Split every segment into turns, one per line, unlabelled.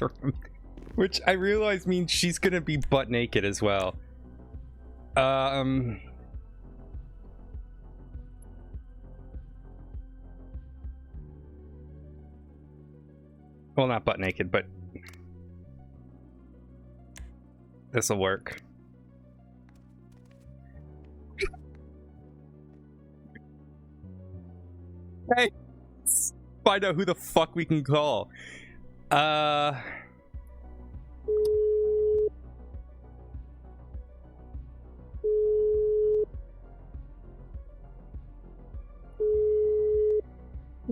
bathroom. Which I realize means she's gonna be butt naked as well. Well, not butt naked, but this'll work. Hey, let's find out who the fuck we can call.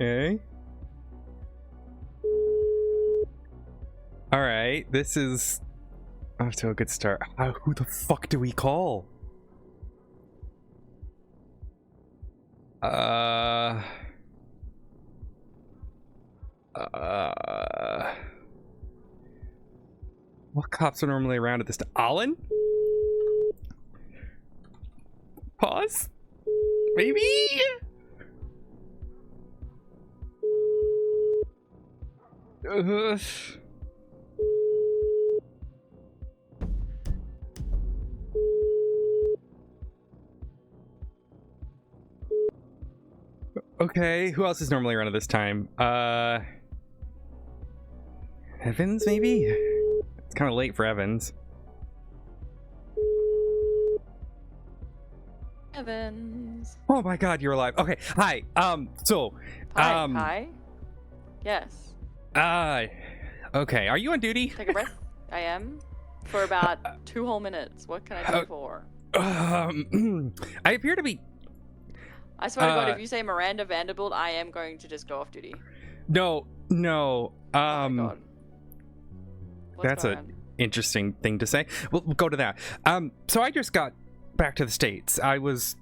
Okay. All right, this is off to a good start. Who the fuck do we call? What cops are normally around at this time? Alan? Pause? Maybe? Okay, who else is normally around at this time? Evans, maybe? It's kind of late for Evans.
Evans.
Oh my god, you're alive. Okay, hi.
Hi. Yes.
Okay, are you on duty?
Take a breath. I am. For about 2 whole minutes. What can I do for?
I appear to be...
I swear to God, if you say Miranda Vanderbilt, I am going to just go off duty.
No.
Oh my God. What's
That's
going
an
on?
interesting thing to say. We'll go to that. So I just got back to the States. I was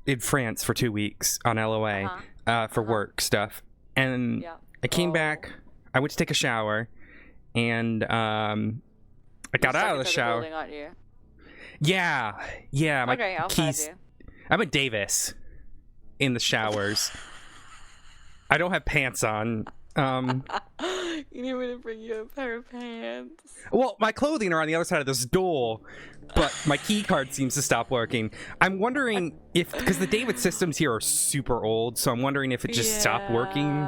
in France for 2 weeks on LOA for work stuff. And I came back. I went to take a shower. And I got out of the shower.
Building, aren't you?
Yeah. My
I'll
keys.
find
I'm at Davis in the showers. I don't have pants on.
you need me to bring you a pair of pants.
Well, my clothing are on the other side of this door, but my key card seems to stop working. I'm wondering if, because the David systems here are super old, so I'm wondering if it just stopped working.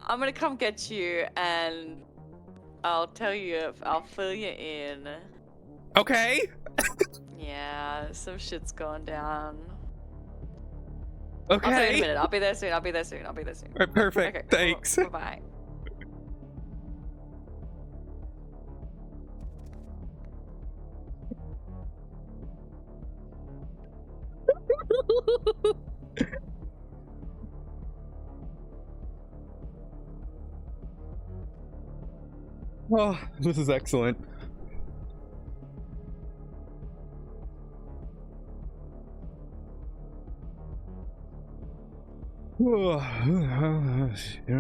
I'm gonna come get you and I'll tell you if I'll fill you in.
Okay.
Yeah, some shit's going down.
Okay.
I'll see you in a minute. I'll be there soon.
All right, perfect.
Okay,
Thanks.
Cool. Bye.
Oh, this is excellent.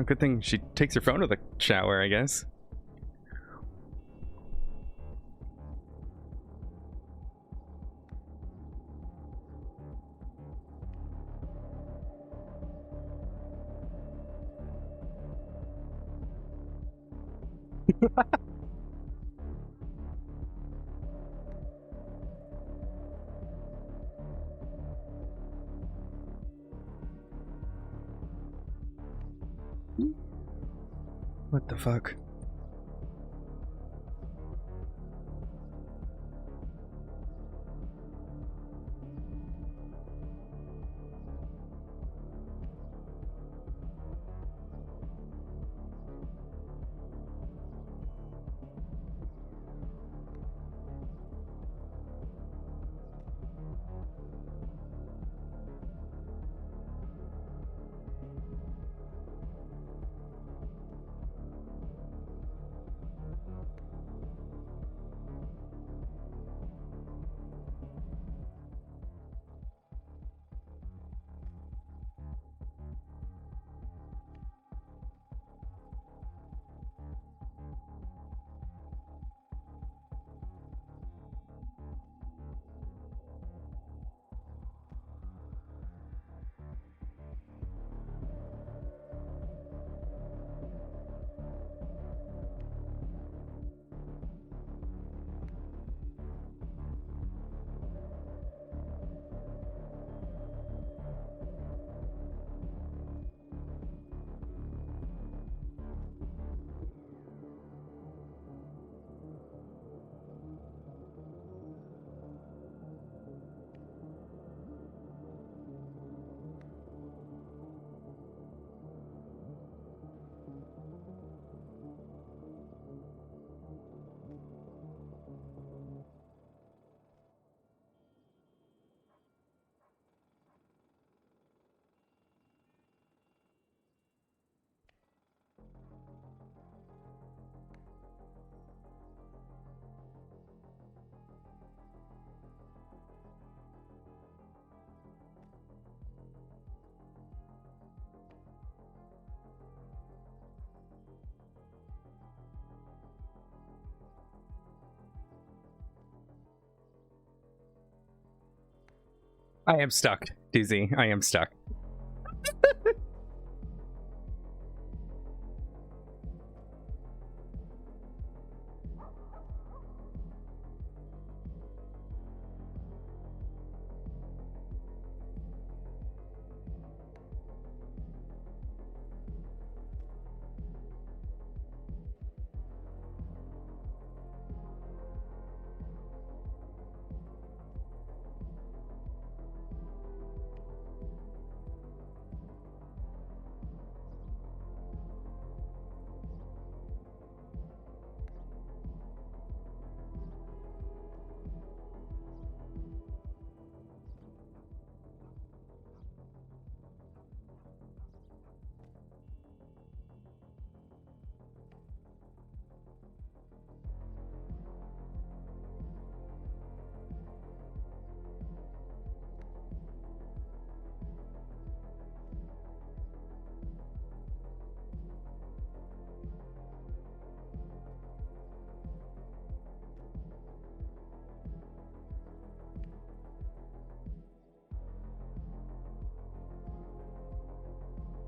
Good thing she takes her phone to the shower, I guess. What the fuck? I am stuck, DZ. I am stuck.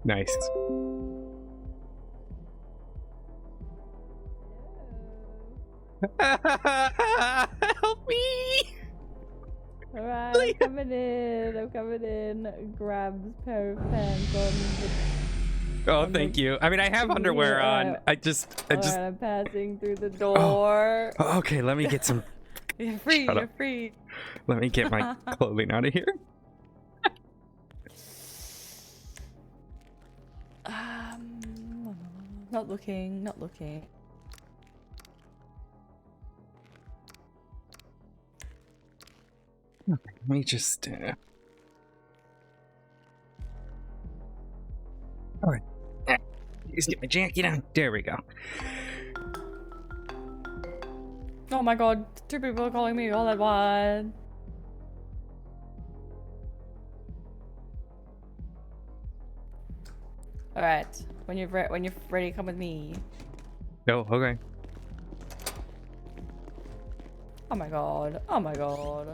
Nice. Help me!
Alright, I'm coming in. I'm coming in. Grabs pair of pants on the.
Oh, thank you. I mean, I have underwear on. I just.
I'm passing through the door.
Oh, okay, let me get some.
You're free.
Shut
You're
up.
free.
Let me get my clothing out of here.
Not looking. Not looking.
Let me just. All right. Just get my jacket on. There we go.
Oh my god, 2 people are calling me all at once. Alright, when you're ready, come with me.
Oh, okay.
Oh my god, oh my god.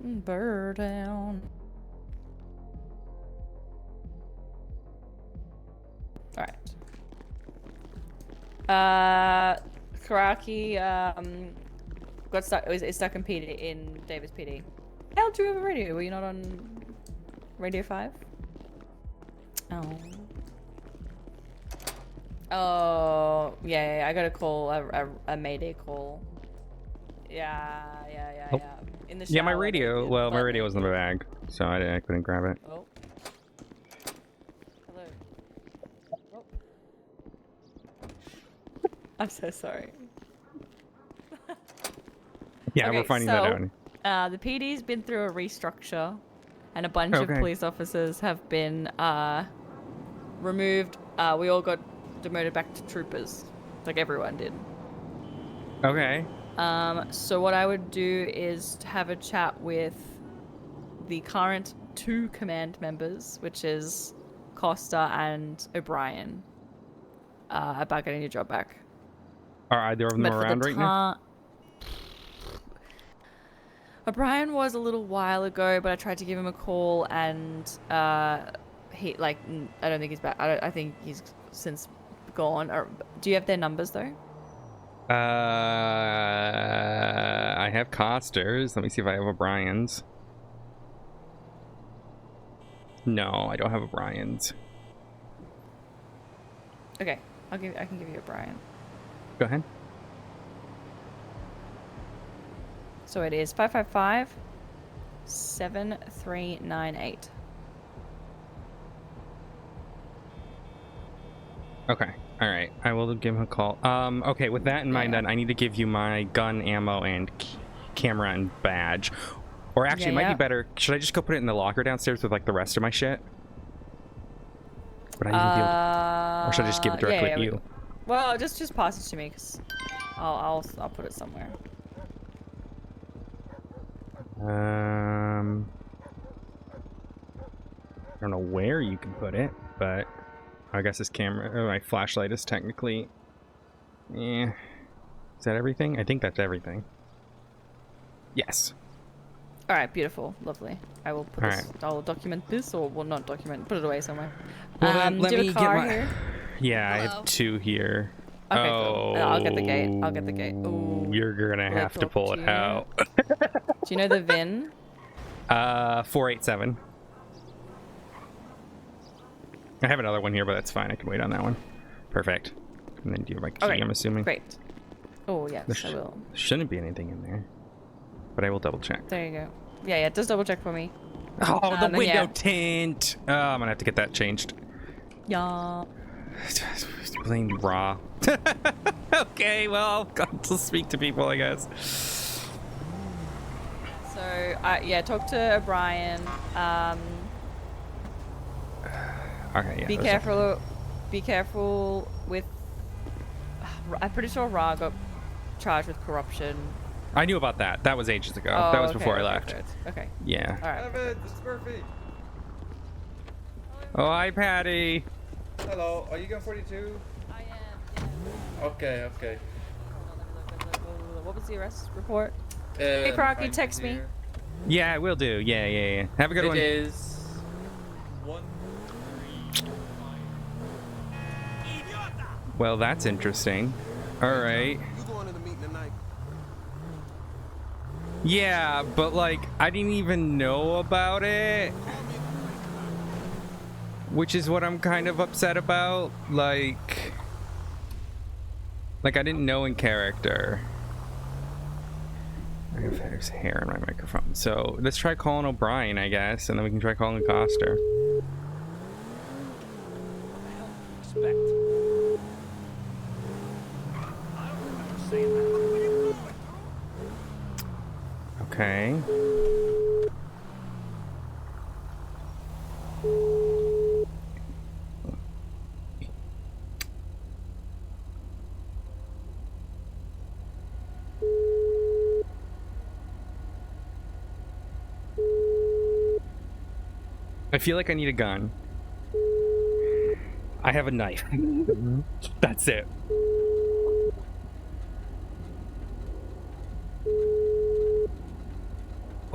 Bird down. Alright. Koraki, got stuck, is stuck in PD, in Davis PD. How do you have a radio? Were you not on Radio 5? Oh. Oh, yeah, I got a call, a mayday call. Yeah. In the shower.
Yeah, my radio. Well, my radio
was
was in the bag, so I couldn't grab it.
Oh. Hello. Oh. I'm so sorry.
Yeah,
Okay,
we're finding that out.
The PD's been through a restructure, and a bunch of
Okay.
police officers have been removed. We all got demoted back to troopers, like everyone did.
Okay.
So what I would do is to have a chat with the current 2 command members, which is Costa and O'Brien, about getting your job back.
Are either of them
But for
around
the
right now?
O'Brien was a little while ago, but I tried to give him a call, and he I don't think he's back. I think he's since gone. Do you have their numbers though?
I have Costers. Let me see if I have O'Brien's. No, I don't have O'Brien's.
Okay, I can give you O'Brien.
Go ahead.
So it is 555-7398.
Okay. All right. I will give him a call. Okay. With that in mind, then I need to give you my gun, ammo, and camera and badge. Or actually, it might be better. Should I just go put it in the locker downstairs with like the rest of my shit? Would I even be able to, or should I just give it directly to you?
Well, just pass it to me, cause I'll put it somewhere.
I don't know where you can put it, but I guess this camera, my flashlight is technically, yeah. Is that everything? I think that's everything. Yes.
All right, beautiful, lovely. I will put
All
this.
right.
I'll document this, or well, not document. Put it away somewhere.
Well, then, let
do you
me
have a car
get my.
here?
Yeah, I
Hello.
have 2 here.
Okay, cool. I'll get the gate. I'll get the gate. Ooh.
You're gonna
Will I
have to
talk
pull
to
it
you?
out.
Do you know the VIN?
487. I have another one here, but that's fine. I can wait on that one. Perfect. And then do you have my key,
Okay,
I'm assuming?
Great. Oh yes,
There
I will.
shouldn't be anything in there. But I will double check.
There you go. Yeah, just double check for me.
Oh, the
and
window
yeah.
tint! Oh, I'm gonna have to get that changed.
Yeah.
Plain raw. Okay, well, I'll speak to people, I guess.
So, yeah, talk to O'Brien.
Okay, yeah.
Be careful. Be careful with. I'm pretty sure Ra got charged with corruption.
I knew about that. That was ages ago.
Oh,
that was
okay,
before I
okay,
left.
good. Okay.
Yeah.
All right.
Evan, this is Murphy.
Oh, hi, Patty.
Hello, are you going 42?
I am. Yeah.
Okay, okay.
What was the arrest report? Hey, Koraki, text me.
Yeah, I will do. Yeah. Have a good one.
It is 1, 3, 5.
Well, that's interesting. All right.
You going to the meeting tonight?
Yeah, but like, I didn't even know about it. Which is what I'm kind of upset about. Like I didn't know in character. There's hair in my microphone. So let's try calling O'Brien, I guess, and then we can try calling Coster. Okay. I feel like I need a gun. I have a knife. That's it.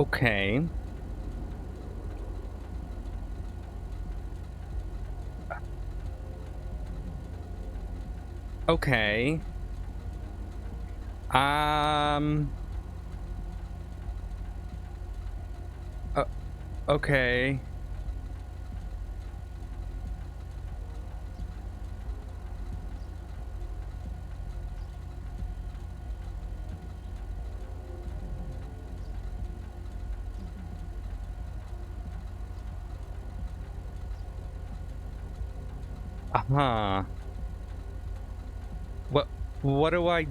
Okay. Okay. Okay. Uh-huh. What do I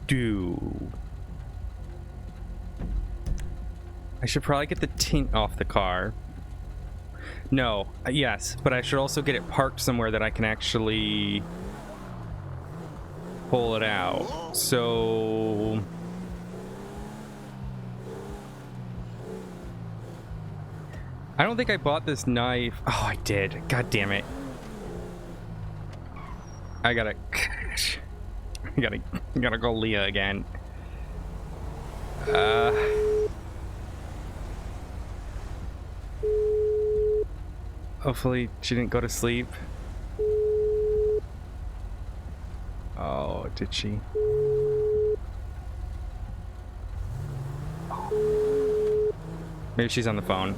do? I should probably get the tint off the car. No, yes, but I should also get it parked somewhere that I can actually pull it out. So I don't think I bought this knife. Oh, I did. God damn it. I gotta go Leah again. Hopefully she didn't go to sleep. Oh, did she? Maybe she's on the phone.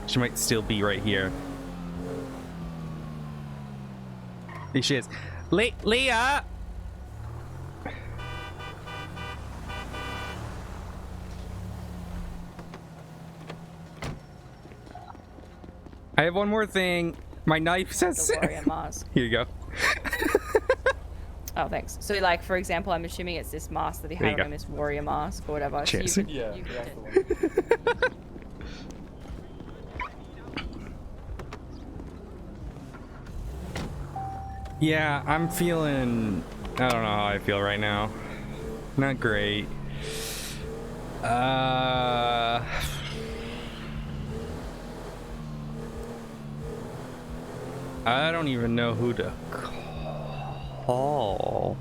She might still be right here. There she is. Leah! I have one more thing. My knife says...
The warrior mask.
Here you go.
Oh, thanks. So, like, for example, I'm assuming it's this mask that he
There you
had
go.
on, this warrior mask or whatever.
Cheers.
So you could,
Yeah,
you could
that's
do-
the one.
Yeah, I'm feeling... I don't know how I feel right now. Not great. I don't even know who to call.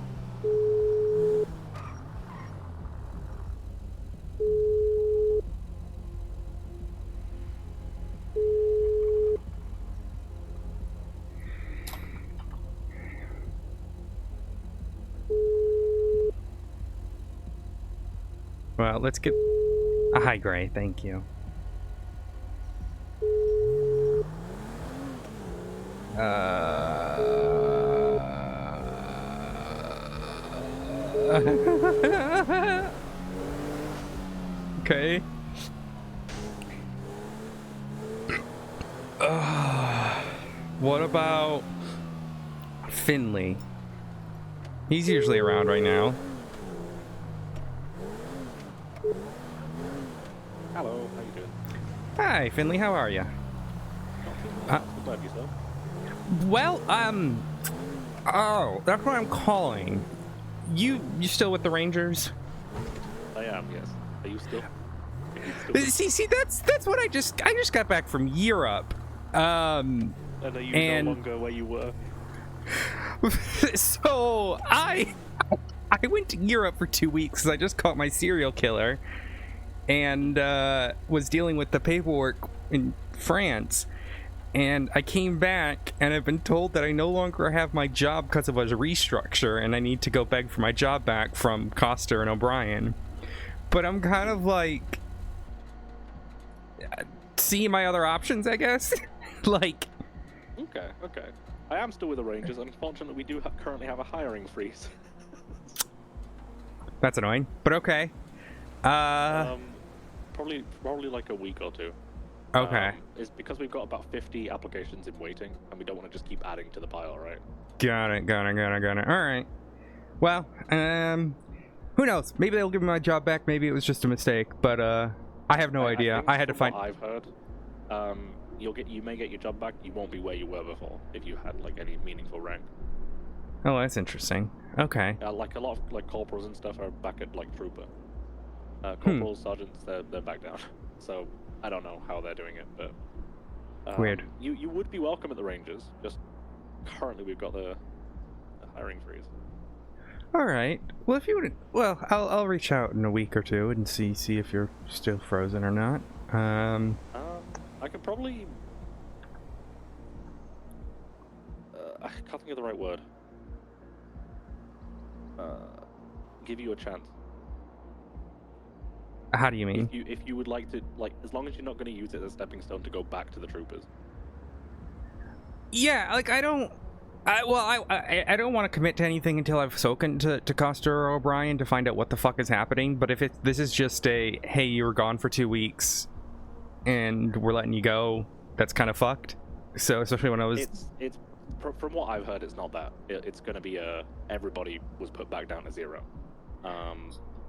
Well, let's get a high gray. Thank you. Okay. What about Finley? He's usually around right now.
Hello, how you doing?
Hi, Finley. How are you?
Not too bad yourself.
Well, oh, that's what I'm calling. You still with the Rangers?
I am, yes. Are you still?
See, that's what I just got back from Europe.
And are you
and-
no longer where you were?
So I went to Europe for 2 weeks because I just caught my serial killer, and was dealing with the paperwork in France. And I came back, and I've been told that I no longer have my job because of a restructure, and I need to go beg for my job back from Costa and O'Brien. But I'm kind of like seeing my other options, I guess. Like,
Okay. I am still with the Rangers. Unfortunately, we do currently have a hiring freeze.
that's annoying, but okay.
Probably like a week or two.
Okay.
It's because we've got about 50 applications in waiting, and we don't want to just keep adding to the pile, right?
Got it. All right. Well, who knows? Maybe they'll give me my job back. Maybe it was just a mistake, but I have no idea.
think
I had to
from
find.
what I've heard, you may get your job back. You won't be where you were before if you had like any meaningful rank.
Oh, that's interesting. Okay.
Like a lot of like corporals and stuff are back at like trooper. Corporals, sergeants, they're back down. So I don't know how they're doing it, but
Weird.
You would be welcome at the Rangers. Just currently we've got the hiring freeze.
All right. Well, if you would, well, I'll reach out in a week or two and see if you're still frozen or not.
I could probably. I can't think of the right word. Give you a chance.
How do you mean?
If you would like to, like, as long as you're not going to use it as a stepping stone to go back to the troopers.
Yeah, like I don't want to commit to anything until I've spoken to Costa or O'Brien to find out what the fuck is happening. But if this is just a hey, you were gone for 2 weeks, and we're letting you go, that's kind of fucked. So especially when I was,
it's from what I've heard, it's not that. It's going to be everybody was put back down to 0.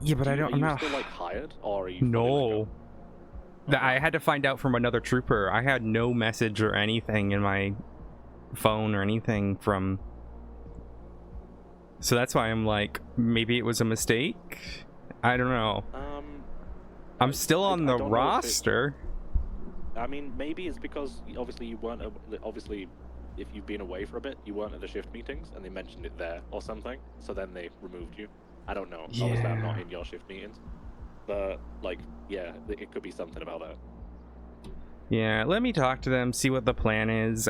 yeah, but I'm not
still like hired, or are you?
No. I had to find out from another trooper. I had no message or anything in my phone or anything from. So that's why I'm like, maybe it was a mistake. I don't know. I'm still on the roster.
I mean, maybe it's because obviously you weren't. Obviously, if you've been away for a bit, you weren't at the shift meetings, and they mentioned it there or something. So then they removed you. I don't know.
Yeah.
Obviously, I'm not in your shift meetings, but like, yeah, it could be something about that.
Yeah, let me talk to them, see what the plan is.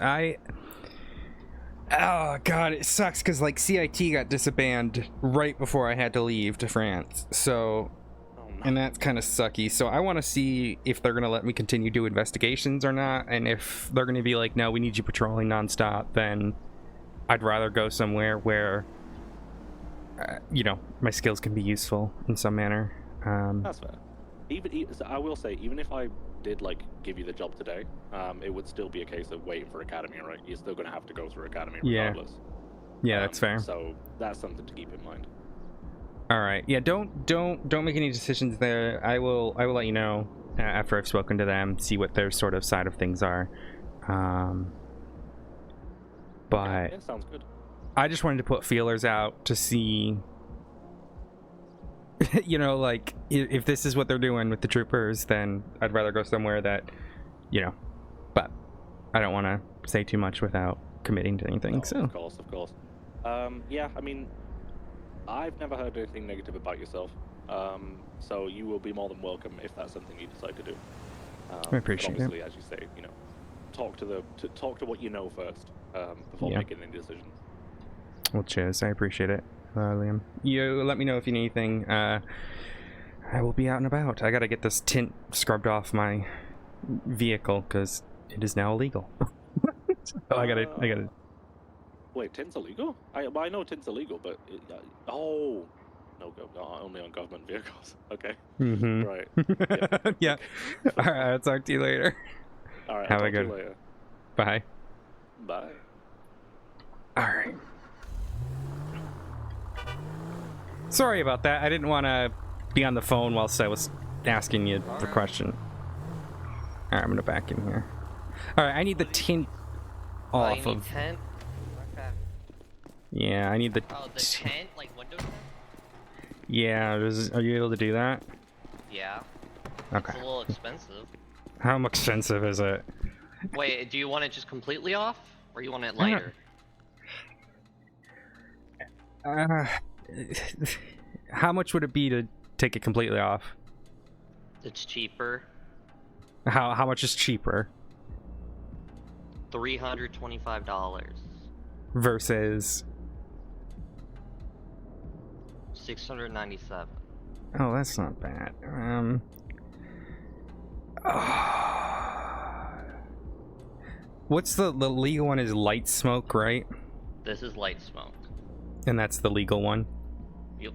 Oh god, it sucks because like CIT got disbanded right before I had to leave to France. So, and that's kind of sucky. So I want to see if they're gonna let me continue do investigations or not, and if they're gonna be like, no, we need you patrolling nonstop, then I'd rather go somewhere where, you know, my skills can be useful in some manner.
That's fair. So I will say, even if I did like give you the job today, it would still be a case of waiting for academy, right? You're still gonna have to go through academy regardless.
Yeah, that's fair.
So that's something to keep in mind.
All right. Yeah, don't make any decisions there. I will let you know after I've spoken to them, see what their sort of side of things are. But
Yeah, sounds good.
I just wanted to put feelers out to see, you know, like if this is what they're doing with the troopers, then I'd rather go somewhere that, you know, but I don't want to say too much without committing to anything.
No,
So
of course. Yeah, I mean, I've never heard anything negative about yourself. So you will be more than welcome if that's something you decide to do.
I appreciate it.
Obviously, as you say, you know, talk to what you know first before making any decisions.
Well, cheers. I appreciate it, Liam. You let me know if you need anything. I will be out and about. I gotta get this tint scrubbed off my vehicle because it is now illegal. So I gotta.
Wait, tint's illegal? I know tint's illegal, but oh, no, only on government vehicles. Okay.
Mm-hmm.
Right.
Yeah. All right. I'll talk to you later.
All right.
Have
I'll
a
talk to
good.
you later.
Bye.
Bye.
All right. Sorry about that. I didn't want to be on the phone whilst I was asking you the question. All right, I'm gonna back in here. All right, I need the tint off
you need
of.
tent? Okay.
Yeah, I need the.
Oh, the tent? Like window tent?
Yeah, are you able to do that?
Yeah.
Okay.
It's a little expensive.
How expensive is it?
Wait, do you want it just completely off? Or you want it lighter?
How much would it be to take it completely off?
It's cheaper.
How much is cheaper?
$325.
Versus.
$697.
Oh, that's not bad. What's the legal one? Is light smoke, right?
This is light smoke.
And that's the legal one.
Yep.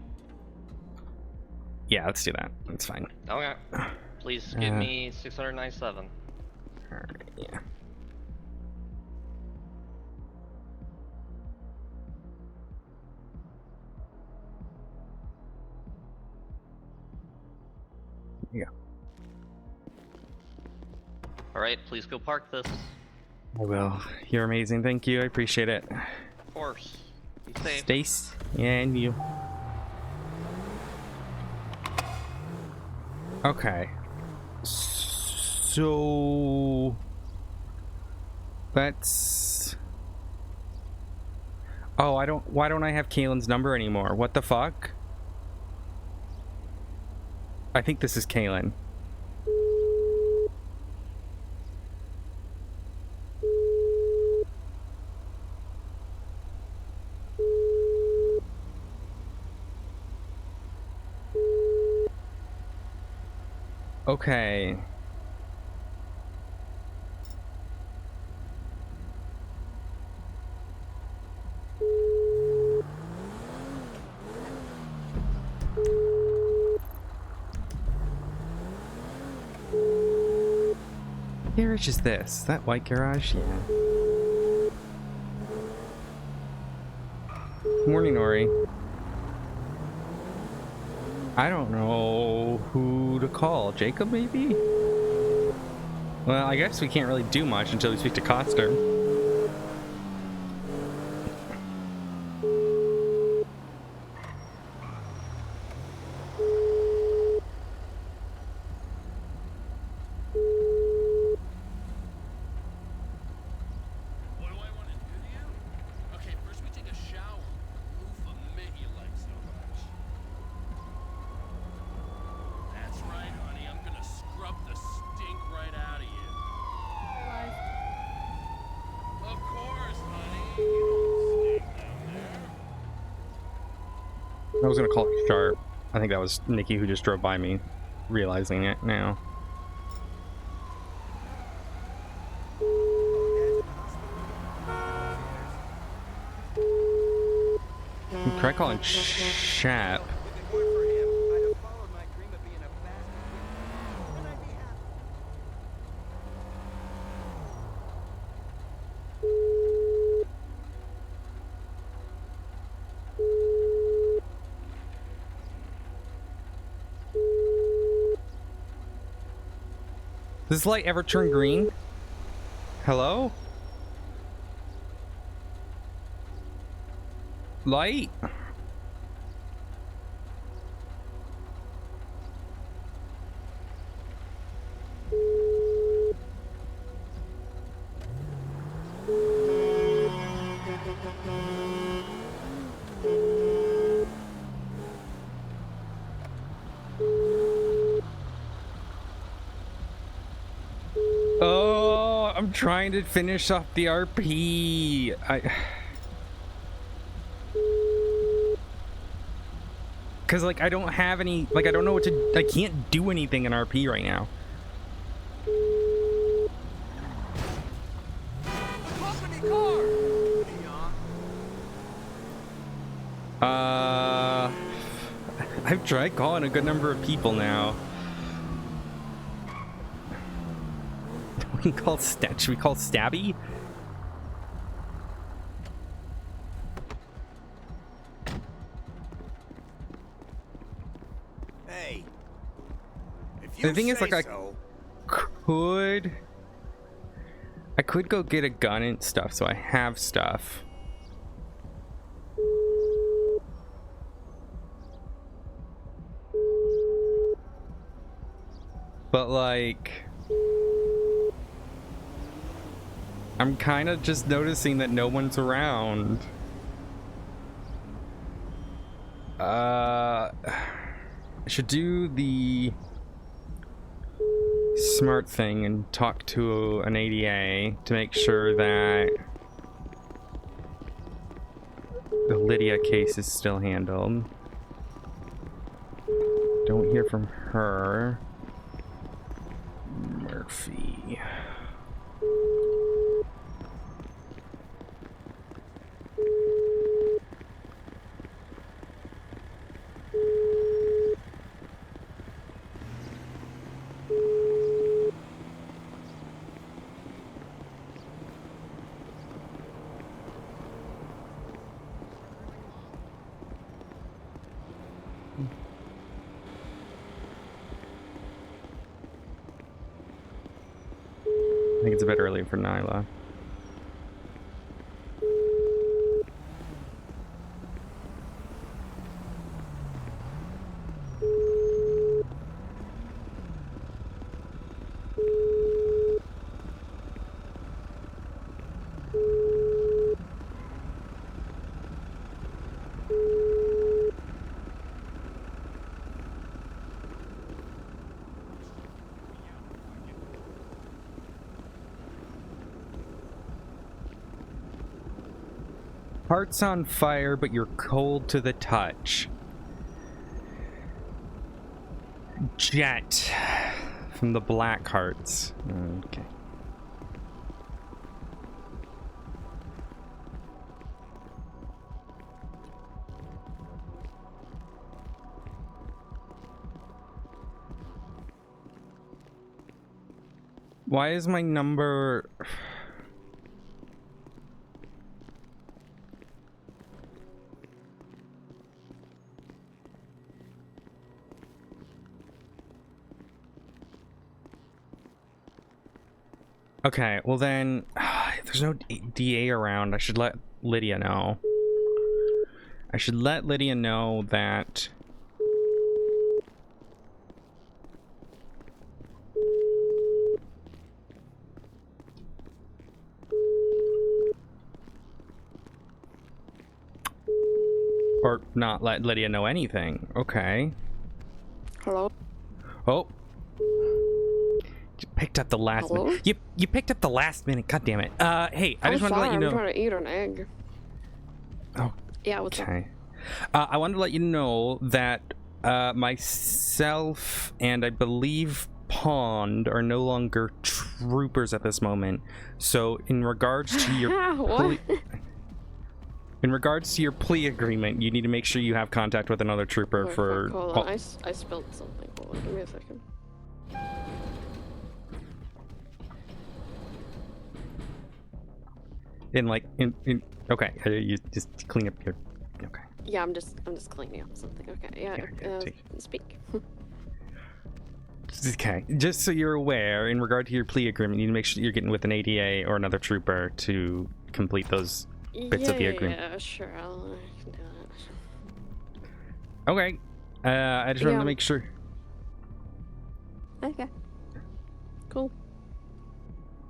Yeah, let's do that. That's fine.
Okay. Please give me 697.
Alright, yeah. Yeah.
Alright, please go park this.
I will. You're amazing. Thank you. I appreciate it.
Of course. Be safe.
Stace. Yeah, and you. Okay. So that's. Oh, I don't. Why don't I have Kaylin's number anymore? What the fuck? I think this is Kaylin. Okay. Garage is this? That white garage? Yeah. Morning, Ori. I don't know who to call. Jacob, maybe? Well, I guess we can't really do much until we speak to Coster.
What do I want to do to you? Okay, first we take a shower. Oof, admit you like so much. That's right, honey. I'm gonna scrub the stink right out of you. Of course, honey. You don't stink down there.
I was gonna call it Sharp. I think that was Nikki who just drove by me, realizing it now. Try calling Chap. Does this light ever turn green? Hello? Light? Oh, I'm trying to finish off the RP. Because, like, I don't have any... Like, I don't know what to... I can't do anything in RP right now.
Company car!
I've tried calling a good number of people now. We call should we call Stabby?
Hey. If
The
you
thing is,
say
like,
so.
I could go get a gun and stuff, so I have stuff. But, like, I'm kind of just noticing that no one's around. I should do the smart thing and talk to an ADA to make sure that the Lydia case is still handled. Don't hear from her. Murphy. I think it's a bit early for Nyla. Heart's on fire, but you're cold to the touch. Jet from the Black Hearts. Okay. Why is my number... Okay, well then, if there's no DA around, I should let Lydia know. I should let Lydia know that... Or not let Lydia know anything. Okay.
Hello?
Oh. You picked up the last minute. You picked up the last minute. God damn it. Hey, I just wanted to let you know.
I'm trying to eat an egg.
Oh.
Yeah, what's up?
Okay. I wanted to let you know that myself and I believe Pond are no longer troopers at this moment. So in regards to your
What?
in regards to your plea agreement, you need to make sure you have contact with another trooper
Oh,
for...
fuck, hold on. I spilled something. Hold on, give me a second.
Okay, you just clean up your... Okay.
Yeah, I'm just cleaning up something. Okay, yeah, speak.
Okay, just so you're aware, in regard to your plea agreement, you need to make sure you're getting with an ADA or another trooper to complete those bits of the agreement.
Yeah, sure, I can do
Okay, I just wanted to make sure.
that. Okay. Cool.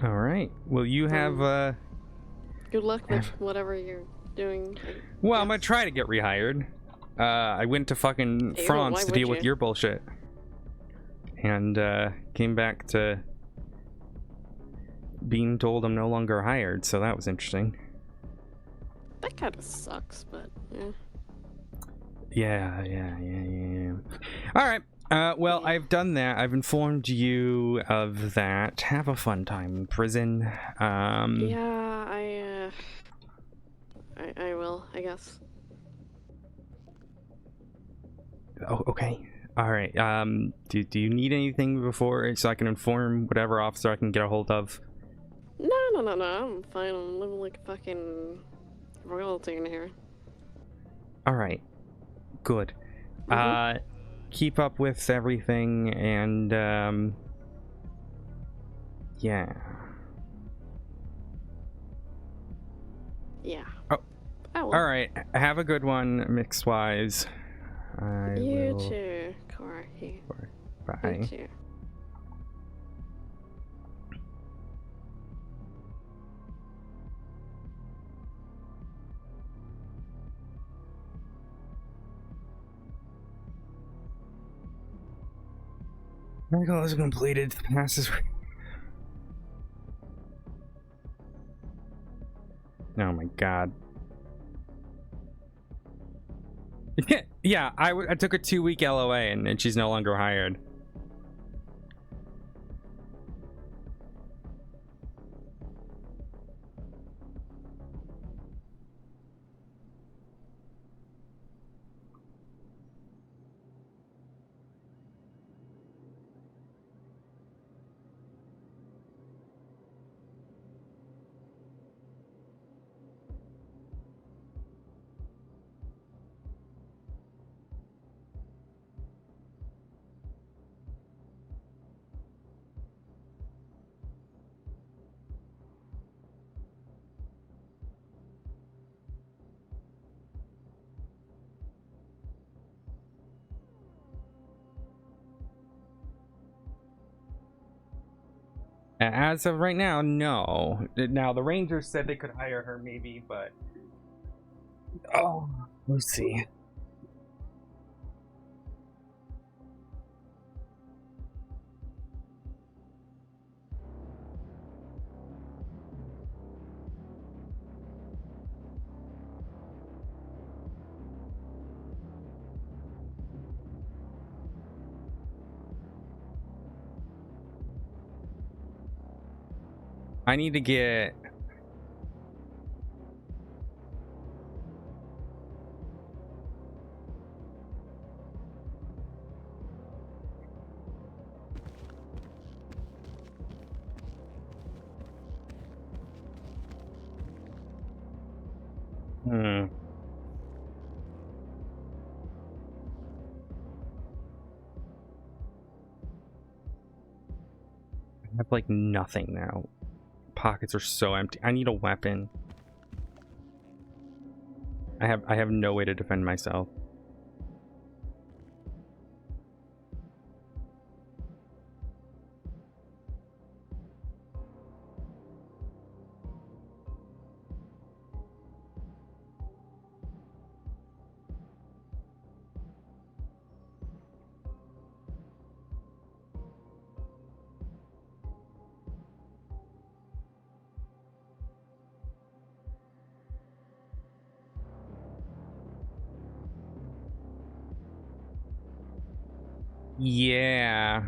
All right, well, you have...
Good luck with whatever you're doing.
Well, I'm gonna try to get rehired. I went to fucking
Ew,
France
why
to
would
deal with
you?
your bullshit. And came back to being told I'm no longer hired, so that was interesting.
That kind of sucks, but yeah.
Yeah. All right. Well, I've done that. I've informed you of that. Have a fun time in prison.
Yeah, I will, I guess.
Oh, okay. All right. Do you need anything before so I can inform whatever officer I can get a hold of?
No, I'm fine. I'm living like fucking royalty in here.
All right. Good.
Mhm.
Keep up with everything and yeah.
Yeah.
Oh.
I will.
All right. Have a good one, Mixwise. I
You
will.
too, Koraki.
Bye.
You too.
Miracle is completed. Passes. Oh my god. Yeah, I took a 2-week LOA and she's no longer hired. As of right now, no. Now the Rangers said they could hire her maybe, but oh, we'll see. I need to get I have like nothing now. Pockets are so empty. I need a weapon. I have no way to defend myself. Yeah.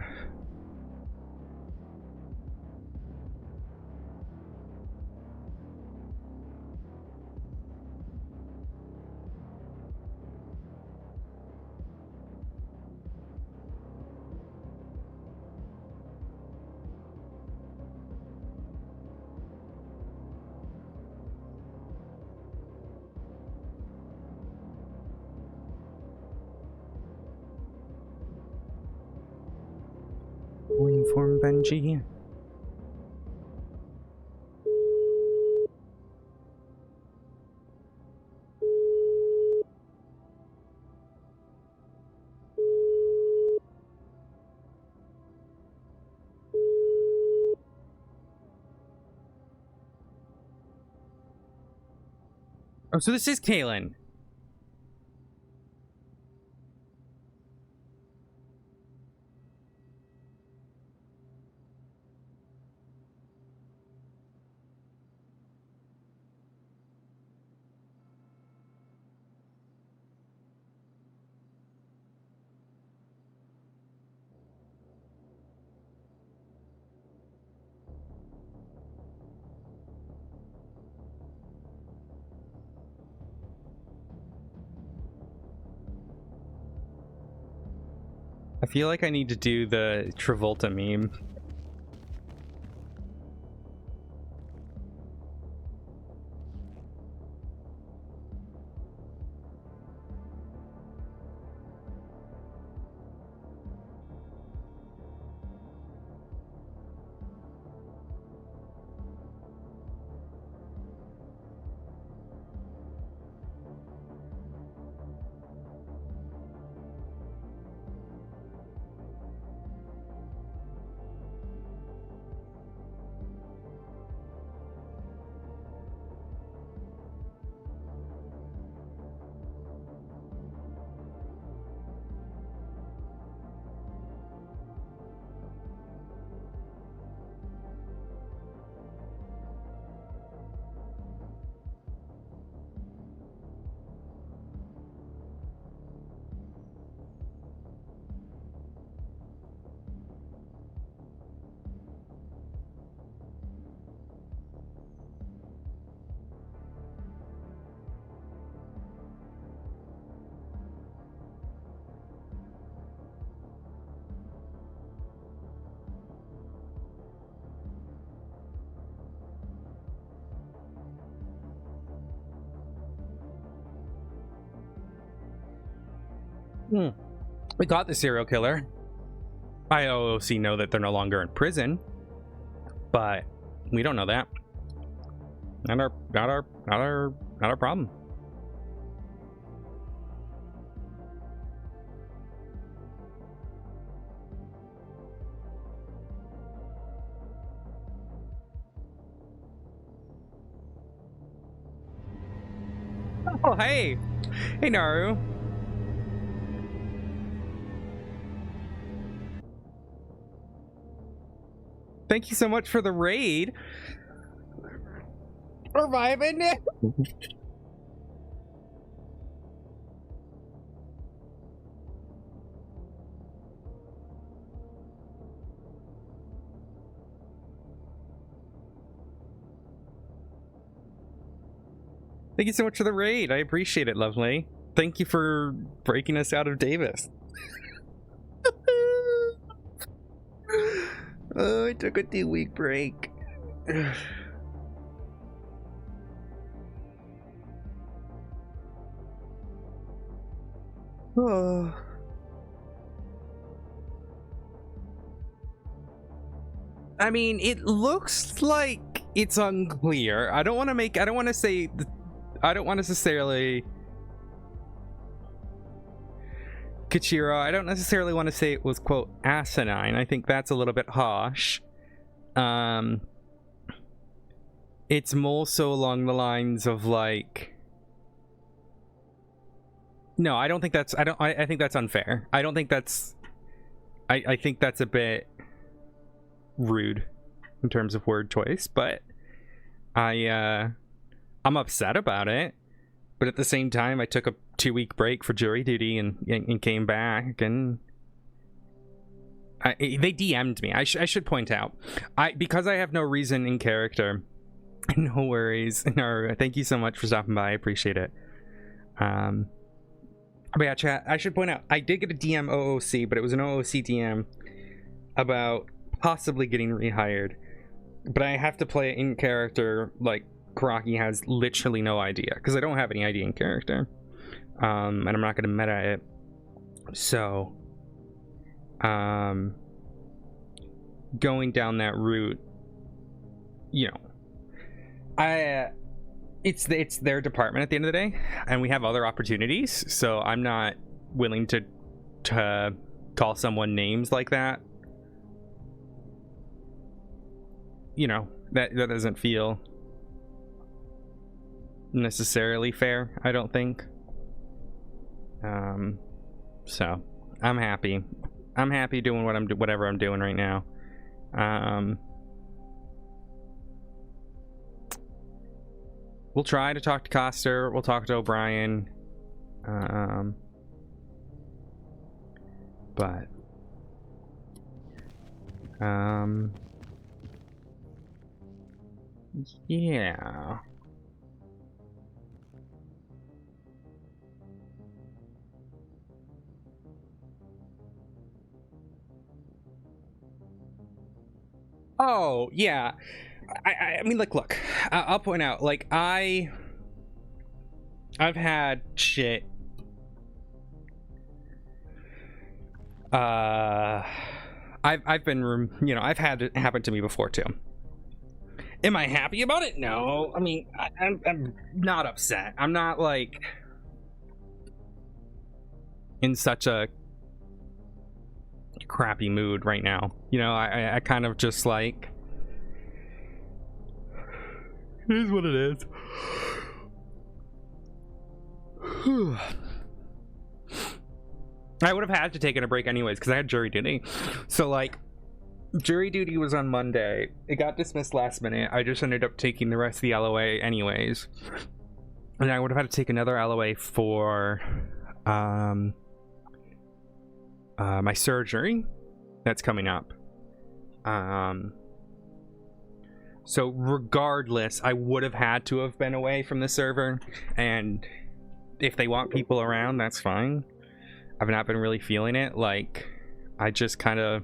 Will you inform Benji? Oh, so this is Kaylin. feel like I need to do the Travolta meme. We got the serial killer. IOOC know that they're no longer in prison, but we don't know that. Not our problem. Oh, hey. Hey, Naru. Thank you so much for the raid. We're vibing. Thank you so much for the raid. I appreciate it, lovely. Thank you for breaking us out of Davis. Oh, I took a 2-week break. Oh. I mean, it looks like it's unclear. I don't want to necessarily Kachiro, I don't necessarily want to say it was, quote, asinine. I think that's a little bit harsh. It's more so along the lines of, like... No, I don't think that's... I think that's unfair. I don't think that's... I think that's a bit rude in terms of word choice, but I'm upset about it. But at the same time, I took a 2-week break for jury duty and came back, and they DM'd me. I should point out, because I have no reason in character. No worries. No, thank you so much for stopping by. I appreciate it. But yeah, chat. I should point out, I did get a DM OOC, but it was an OOC DM about possibly getting rehired. But I have to play it in character, like Koraki has literally no idea, because I don't have any idea in character, and I'm not going to meta it. So, going down that route, you know, it's their department at the end of the day, and we have other opportunities. So I'm not willing to call someone names like that. You know, that doesn't feel necessarily fair, I don't think. So I'm happy doing whatever I'm doing right now. We'll try to talk to Coster, we'll talk to O'Brien, but yeah. Oh, yeah. I mean, like, look, I'll point out, like, I've had shit. I've been, you know, I've had it happen to me before too. Am I happy about it? No. I mean, I'm not upset. I'm not like in such a crappy mood right now. You know, I kind of just like, it is what it is. I would have had to take a break anyways because I had jury duty. So like, jury duty was on Monday. It got dismissed last minute. I just ended up taking the rest of the LOA anyways. And I would have had to take another LOA for my surgery that's coming up. So regardless, I would have had to have been away from the server, and if they want people around, that's fine. I've not been really feeling it. Like, I just kind of,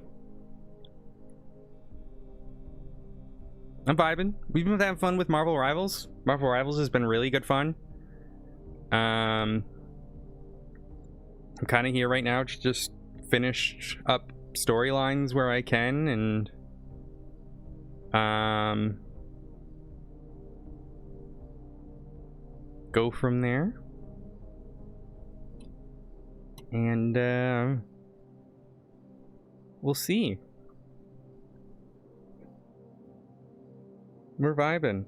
I'm vibing. We've been having fun with Marvel Rivals. Marvel Rivals has been really good fun. I'm kind of here right now to just finish up storylines where I can, and go from there. And we'll see. We're vibing.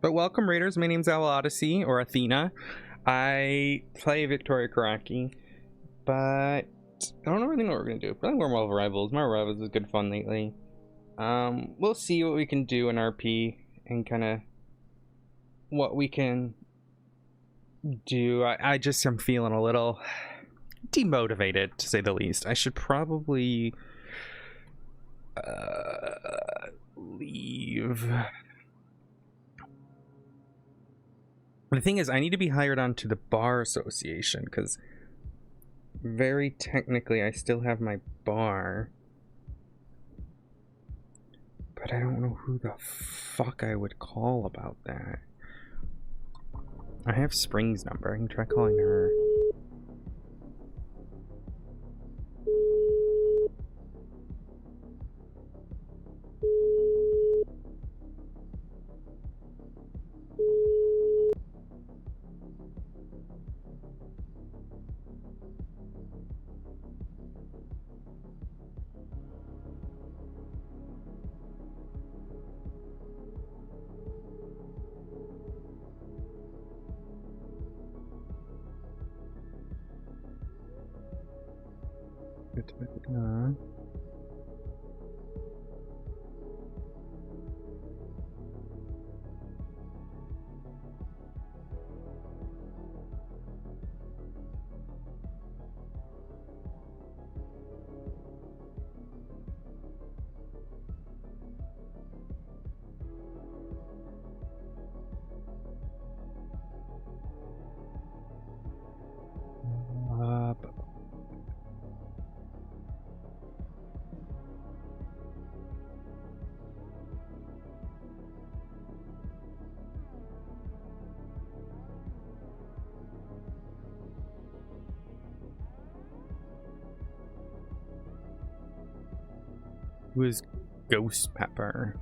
But welcome, Raiders. My name's Owl Odyssey, or Athena. I play Victoria Koraki, but I don't really know what we're gonna do. Probably more Marvel Rivals. Marvel Rivals is good fun lately. We'll see what we can do in RP and kind of what we can do. I just am feeling a little demotivated, to say the least. I should probably leave. The thing is, I need to be hired onto the bar association because very technically I still have my bar, but I don't know who the fuck I would call about that. I have Spring's number. I can try calling her. Who is Ghost Pepper?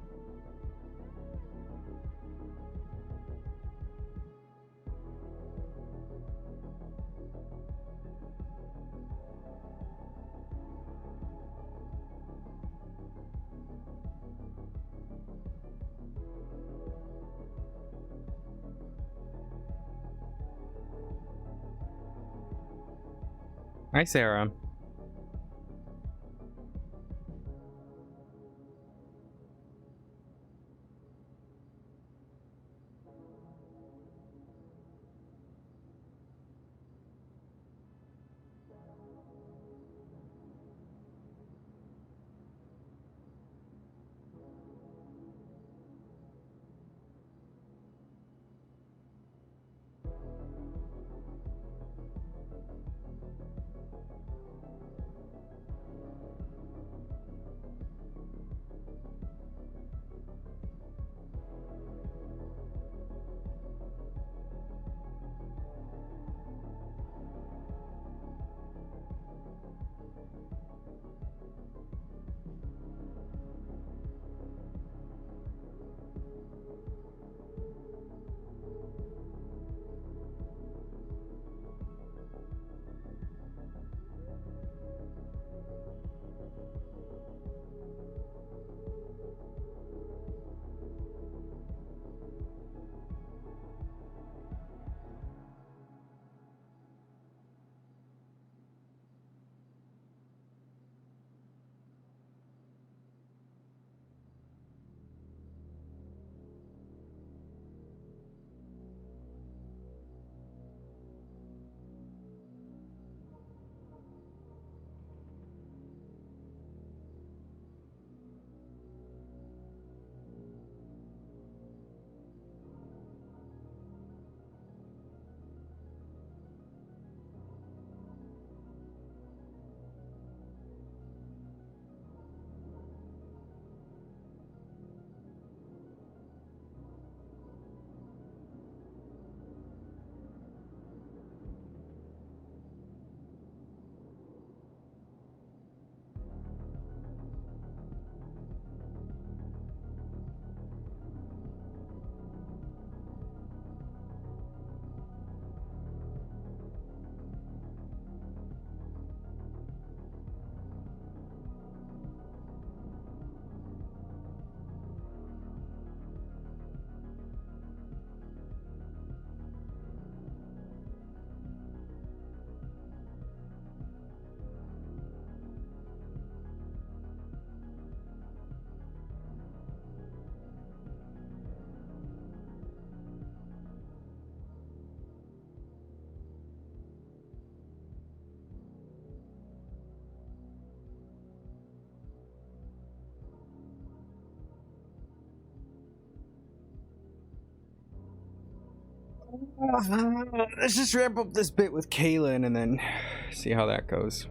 Hi, Sarah. Let's just wrap up this bit with Kaylin and then see how that goes.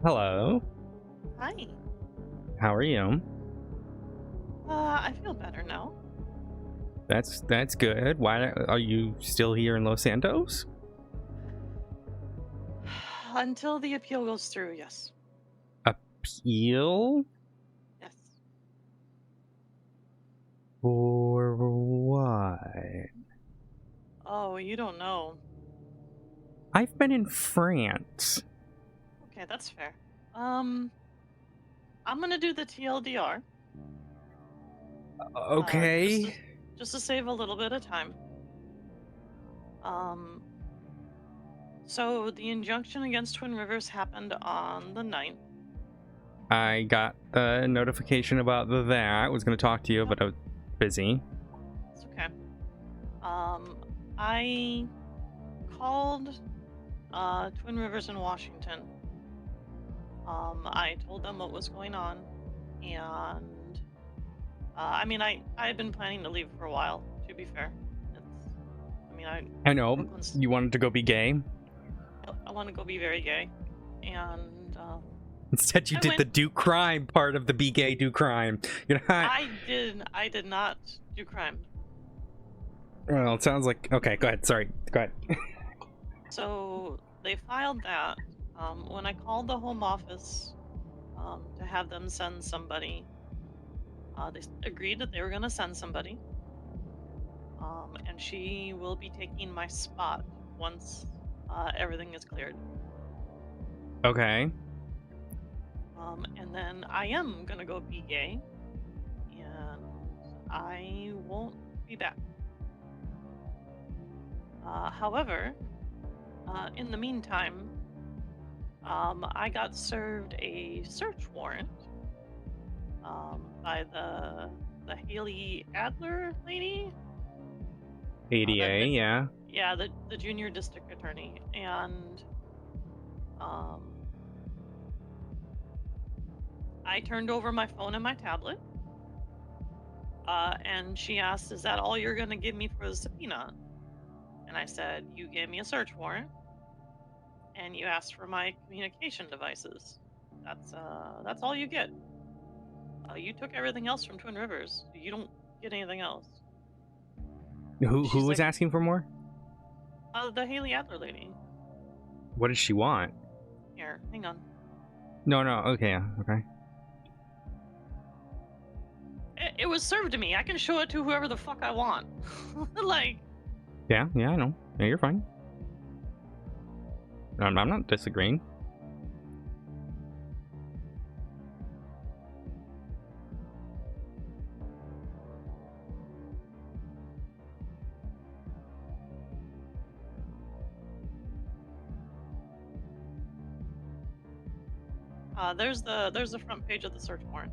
Hello.
Hi.
How are you?
I feel better now.
That's good. Why are you still here in Los Santos?
Until the appeal goes through, yes.
Appeal?
Yes.
For what?
Oh, you don't know.
I've been in France.
Okay, that's fair. I'm gonna do the TLDR.
Okay.
Just to save a little bit of time. So the injunction against Twin Rivers happened on the 9th.
I got the notification about that. I was going to talk to you, but I was busy.
It's okay. I called Twin Rivers in Washington. I told them what was going on, and I mean, I had been planning to leave for a while. To be fair,
I know you wanted to go be gay.
I want to go be very gay, and
Instead, you
I
did
went-
the do crime part of the be gay, do crime. You're not.
I did not do crime.
Well, it sounds like. Okay, go ahead. Sorry. Go ahead.
So they filed that. When I called the home office to have them send somebody, they agreed that they were going to send somebody. And she will be taking my spot once everything is cleared.
Okay.
And then I am going to go be gay, and I won't be back. However, in the meantime, I got served a search warrant by the Haley Adler lady.
ADA, yeah.
Yeah, the junior district attorney, and I turned over my phone and my tablet, and she asked, "Is that all you're gonna give me for the subpoena?" And I said, "You gave me a search warrant, and you asked for my communication devices. That's all you get. You took everything else from Twin Rivers. You don't get anything else."
Who
She's
was
like-
asking for more?
The Haley Adler lady.
What does she want?
Here, hang on.
No. Okay. Yeah. Okay.
It was served to me. I can show it to whoever the fuck I want. Like,
Yeah. I know. Yeah, you're fine. I'm not disagreeing.
there's the front page of the search warrant.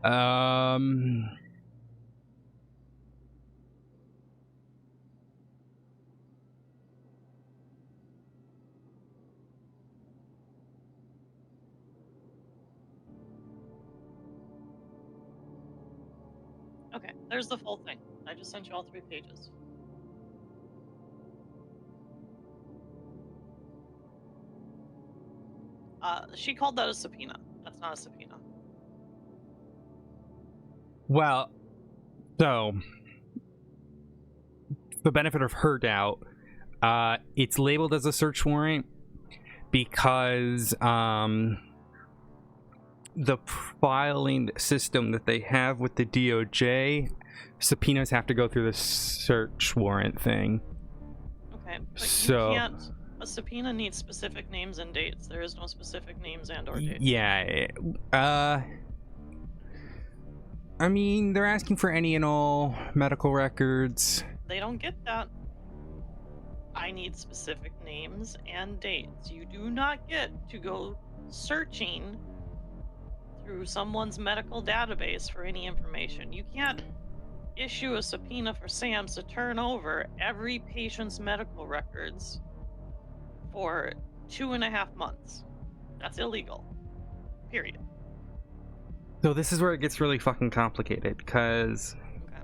Um.
Okay, there's the full thing. I just sent you all 3 pages. She called that a subpoena. That's not a subpoena.
Well, so for the benefit of her doubt, it's labeled as a search warrant because the filing system that they have with the DOJ, subpoenas have to go through the search warrant thing.
Okay, but
So-
you can't. A subpoena needs specific names and dates. There is no specific names and/or dates.
Yeah. I mean, they're asking for any and all medical records.
They don't get that. I need specific names and dates. You do not get to go searching through someone's medical database for any information. You can't issue a subpoena for SAMS to turn over every patient's medical records for 2.5 months. That's illegal. Period.
So this is where it gets really fucking complicated, because
Okay.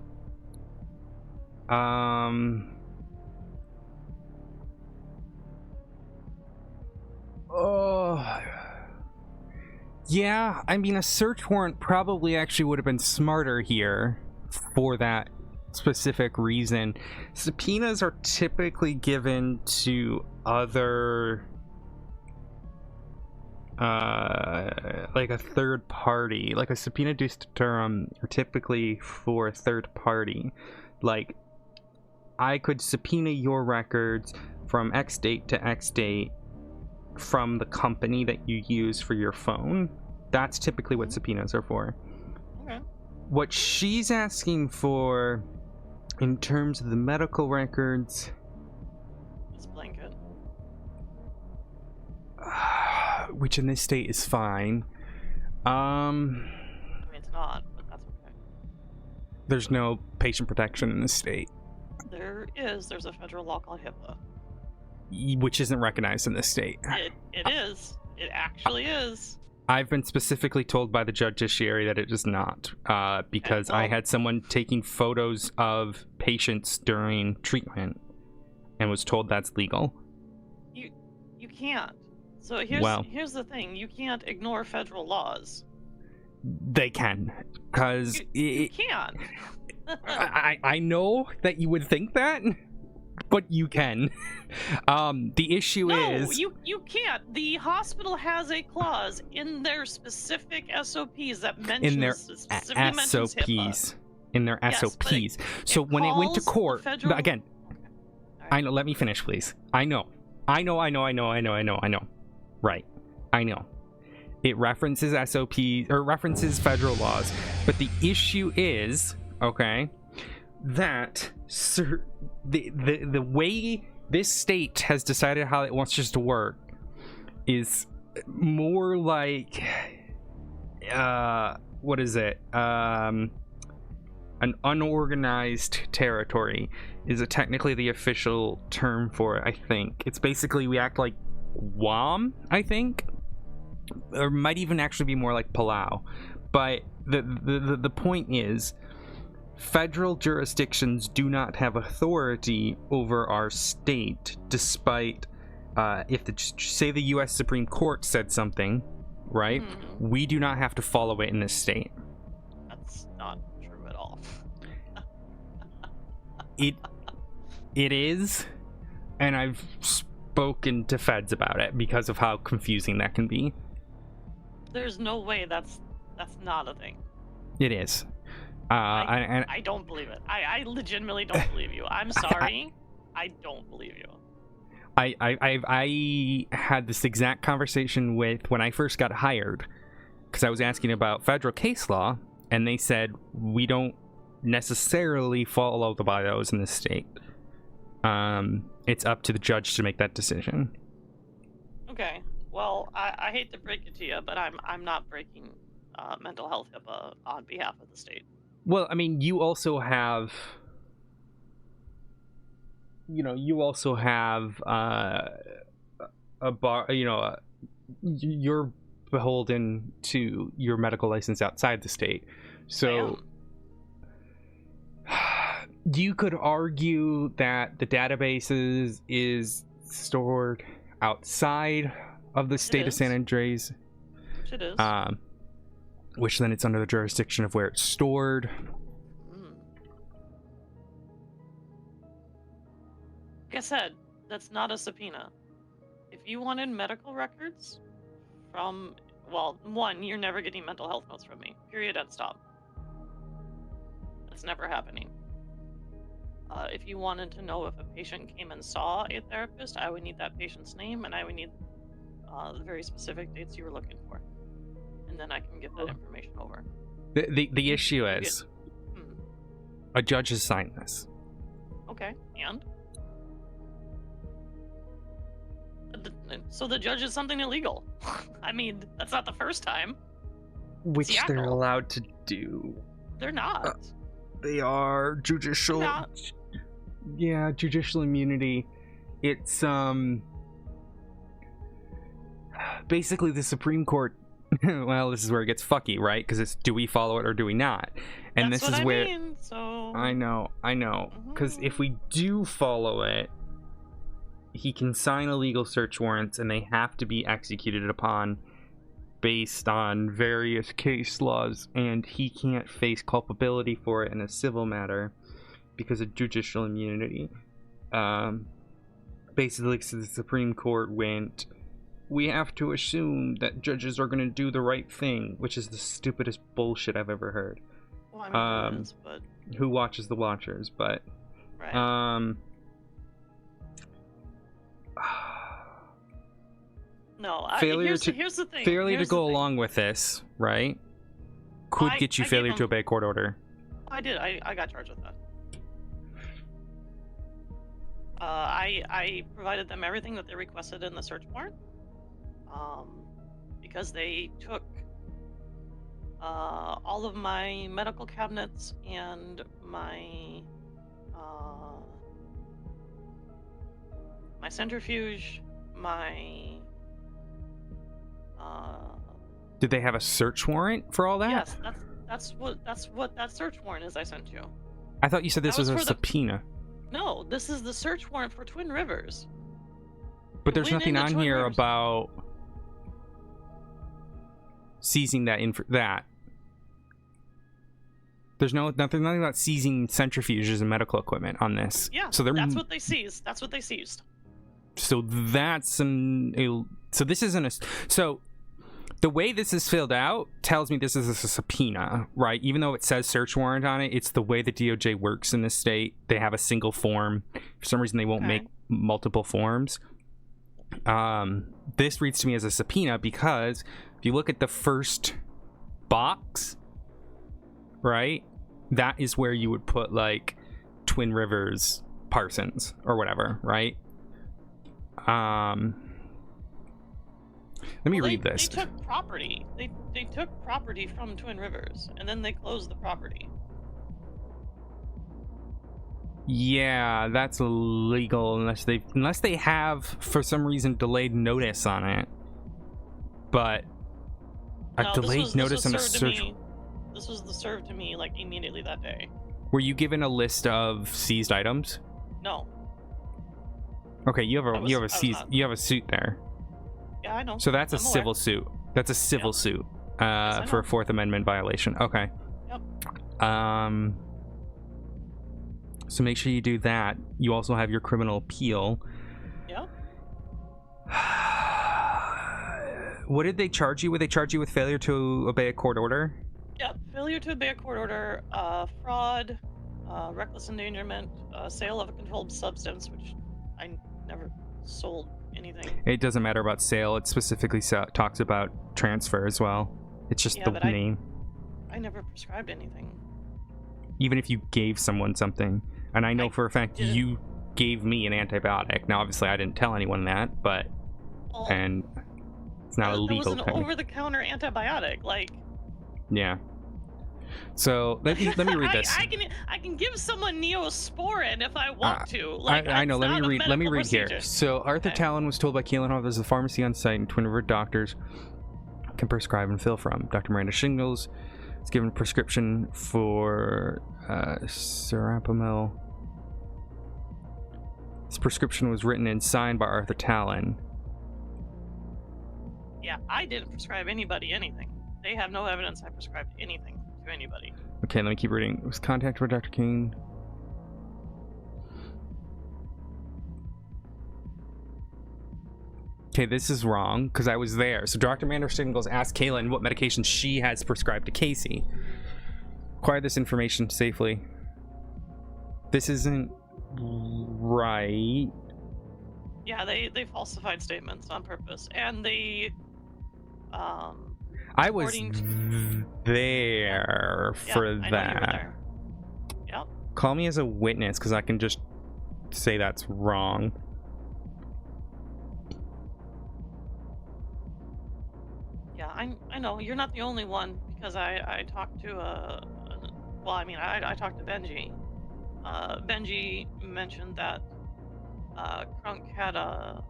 Oh, yeah, I mean, a search warrant probably actually would have been smarter here for that specific reason. Subpoenas are typically given to other like a third party. Like a subpoena duce term are typically for a third party. Like, I could subpoena your records from X date to X date from the company that you use for your phone. That's typically what subpoenas are for.
Okay.
What she's asking for in terms of the medical records,
It's blanket.
which in this state is fine.
I mean, it's not, but that's okay.
There's no patient protection in this state,
There is. There's a federal law called HIPAA.
which isn't recognized in this state.
It is. It actually is.
I've been specifically told by the judiciary that it is not, because I had someone taking photos of patients during treatment and was told that's legal.
You can't. So here's the thing. You can't ignore federal laws.
They can, because
you can't.
I know that you would think that, but you can. The issue is...
No, you can't. The hospital has a clause in their specific SOPs that mentions...
In their
specifically mentions HIPAA.
In their
Yes,
SOPs. So when it went to court...
federal...
Again, I know, let me finish, please. I know. Right. I know. It references SOPs, or references federal laws, but the issue is, okay, that the way this state has decided how it wants us to work is more like, what is it? An unorganized territory is technically the official term for it, I think. It's basically, we act like Guam, I think, or might even actually be more like Palau. But the point is, federal jurisdictions do not have authority over our state, despite if say the U.S. Supreme Court said something, right? We do not have to follow it in this state.
That's not true at all.
It is, and I've spoken to feds about it because of how confusing that can be.
There's no way that's not a thing.
It is.
I don't believe it. I legitimately don't believe you. I'm sorry. I don't believe you.
I had this exact conversation with when I first got hired, because I was asking about federal case law, and they said we don't necessarily follow the bylaws in this state. It's up to the judge to make that decision.
Okay. Well, I hate to break it to you, but I'm not breaking mental health HIPAA on behalf of the state.
Well, I mean, you also have, a bar, you're beholden to your medical license outside the state. So you could argue that the databases is stored outside of the state of San Andreas.
Which it is.
Which then it's under the jurisdiction of where it's stored.
Like I said, that's not a subpoena. If you wanted medical records from, well, one, you're never getting mental health notes from me. Period and stop. That's never happening. If you wanted to know if a patient came and saw a therapist, I would need that patient's name, and I would need the very specific dates you were looking for. And then I can get that information over.
The issue is, a judge has signed this.
Okay, and? So the judge is something illegal. I mean, that's not the first time.
Which they're allowed to do.
They're not.
They are judicial. Yeah, judicial immunity. It's basically the Supreme Court. Well, this is where it gets fucky, right? Because it's, do we follow it or do we not? And
that's
this is
what
where
I mean, so...
I know. Because if we do follow it, he can sign illegal search warrants, and they have to be executed upon based on various case laws, and he can't face culpability for it in a civil matter because of judicial immunity. Basically, the Supreme Court went, we have to assume that judges are going to do the right thing, which is the stupidest bullshit I've ever heard.
Well, I mean, it is, but...
Who watches the watchers, but...
Right. No, here's the thing.
Failure to go along with this, right, could get you failure to obey court order.
I did. I got charged with that. I provided them everything that they requested in the search warrant. Because they took all of my medical cabinets and my my centrifuge, my
Did they have a search warrant for all that?
Yes, that's what that search warrant is I sent you.
I thought you said this
That
was
was
a
for the-
subpoena.
No, this is the search warrant for Twin Rivers.
But there's
went
nothing
into
on
Twin
here
Rivers.
about seizing that that. There's nothing about seizing centrifuges and medical equipment on this.
Yeah,
so
that's what they seized. That's what they seized.
So that's so this isn't a. So the way this is filled out tells me this is a subpoena, right? Even though it says search warrant on it, it's the way the DOJ works in this state. They have a single form. For some reason, they won't make multiple forms. This reads to me as a subpoena because if you look at the first box, right, that is where you would put like Twin Rivers Parsons or whatever, right? Let me read this.
They took property. They took property from Twin Rivers, and then they closed the property.
Yeah, that's illegal unless they have for some reason delayed notice on it. But a
No,
delayed notice on a
served to
search.
me- This was served to me like immediately that day.
Were you given a list of seized items?
No.
Okay, you have
I was
a suit there.
Yeah, I know.
So that's a
I'm aware.
civil suit. That's a civil suit
I
for
know.
a Fourth Amendment violation. Okay.
Yep.
So make sure you do that. You also have your criminal appeal.
Yep.
What did they charge you? Would they charge you with failure to obey a court order?
Yep. Failure to obey a court order, fraud, reckless endangerment, sale of a controlled substance, which I never sold anything.
It doesn't matter about sale. It specifically talks about transfer as well. It's just the
but
name.
I never prescribed anything.
Even if you gave someone something, and I know
I
for a fact
didn't.
you gave me an antibiotic. Now, obviously, I didn't tell anyone that, but
Well,
and it's not
There was
illegal.
an over-the-counter antibiotic. Like,
Yeah. So let me read this.
I can give someone Neosporin if I want to. Like,
I know.
it's
Let
not
me
a
read
medical
here.
procedure.
So Arthur
Okay.
Talon was told by Keelan there's a pharmacy on site, and Twin River doctors can prescribe and fill from. Dr. Miranda Shingles is given a prescription for Serapamil. This prescription was written and signed by Arthur Talon.
Yeah, I didn't prescribe anybody anything. They have no evidence I prescribed anything to anybody.
Okay, let me keep reading. It was contacted by Dr. King. Okay, this is wrong because I was there. So Dr. Manderson goes ask Kaylin what medication she has prescribed to Casey. Acquire this information safely. This isn't right.
Yeah, they falsified statements on purpose, and they
I was
according to-
there
Yeah,
for
I know you were
that.
there. Yep.
Call me as a witness because I can just say that's wrong.
Yeah, I know you're not the only one because I talked to I talked to Benji. Benji mentioned that Crunk had a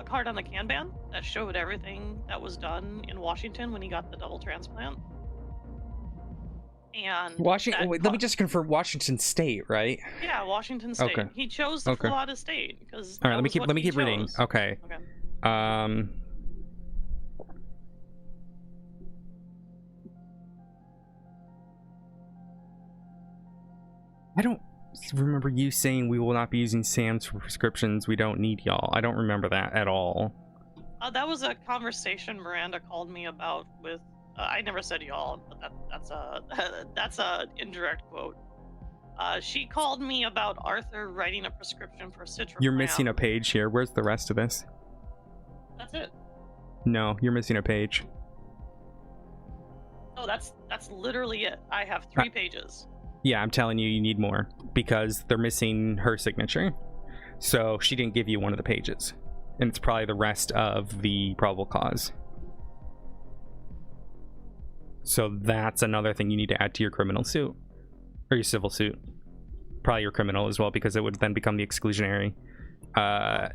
card on the Kanban that showed everything that was done in Washington when he got the double transplant. And
Washington.
that
Wait, let me just confirm. Washington State, right?
Yeah, Washington State.
Okay.
He chose the
Okay.
Florida State because.
All right. Let me keep reading. Okay.
Okay.
I don't remember you saying we will not be using SAMs for prescriptions. We don't need y'all. I don't remember that at all.
That was a conversation Miranda called me about with. I never said y'all, but that's a indirect quote. She called me about Arthur writing a prescription for citroflam.
You're missing a page here. Where's the rest of this?
That's it.
No, you're missing a page.
No, that's literally it. I have 3 pages.
Yeah, I'm telling you, you need more because they're missing her signature. So she didn't give you one of the pages. And it's probably the rest of the probable cause. So that's another thing you need to add to your criminal suit. Or your civil suit. Probably your criminal as well, because it would then become the exclusionary. It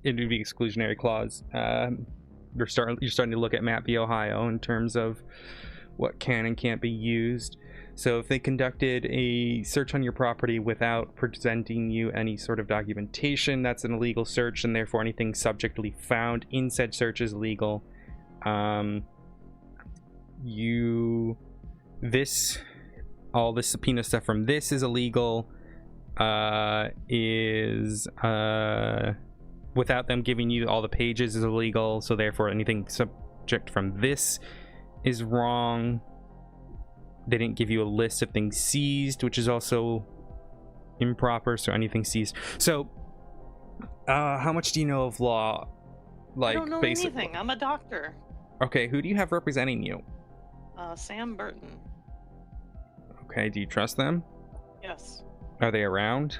would be exclusionary clause. you're starting to look at Map v Ohio in terms of what can and can't be used. So if they conducted a search on your property without presenting you any sort of documentation, that's an illegal search, and therefore anything subjectively found in said search is legal. All the subpoena stuff from this is illegal. Without them giving you all the pages is illegal, so therefore anything subject from this is wrong. They didn't give you a list of things seized, which is also improper, so anything seized. So how much do you know of law?
I don't know anything. I'm a doctor.
Okay, who do you have representing you?
Sam Burton.
Okay, do you trust them?
Yes.
Are they around?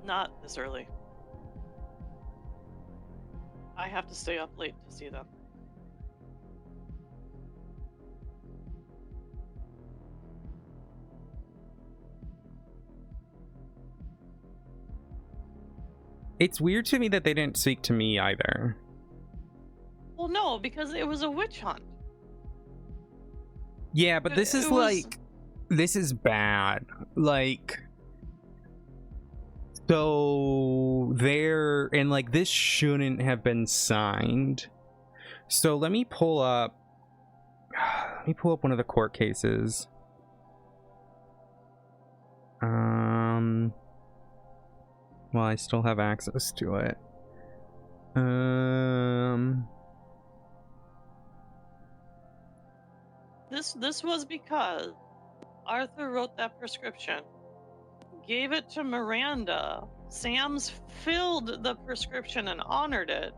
Not this early. I have to stay up late to see them.
It's weird to me that they didn't speak to me either.
Well, no, because it was a witch hunt.
Yeah, but this is like... This is bad. Like... So... And like, this shouldn't have been signed. So let me pull up... Let me pull up one of the court cases. Well, I still have access to it.
This was because Arthur wrote that prescription, gave it to Miranda. Sam's filled the prescription and honored it.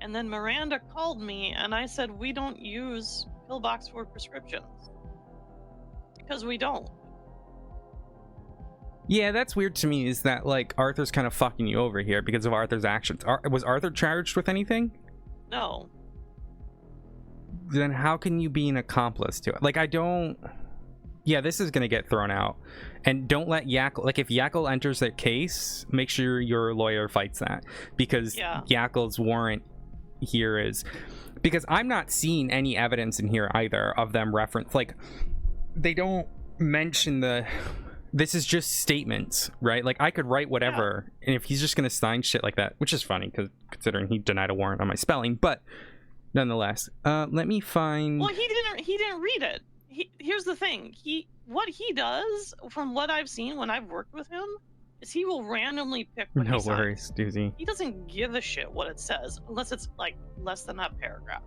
And then Miranda called me and I said, we don't use pillbox for prescriptions. Because we don't.
Yeah, that's weird to me, is that, like, Arthur's kind of fucking you over here because of Arthur's actions. Was Arthur charged with anything?
No.
Then how can you be an accomplice to it? Like, I don't... Yeah, this is going to get thrown out. And don't let Yackle... Like, if Yackle enters that case, make sure your lawyer fights that. Because Yackle's warrant here is... Because I'm not seeing any evidence in here either of them reference... Like, they don't mention the... This is just statements, right? Like, I could write whatever, and if he's just gonna sign shit like that, which is funny, because considering he denied a warrant on my spelling, but nonetheless, let me find...
Well, he didn't read it. Here's the thing. What he does, from what I've seen when I've worked with him, is he will randomly pick what
No
he
worries,
signs.
Doozy.
He doesn't give a shit what it says, unless it's, like, less than that paragraph.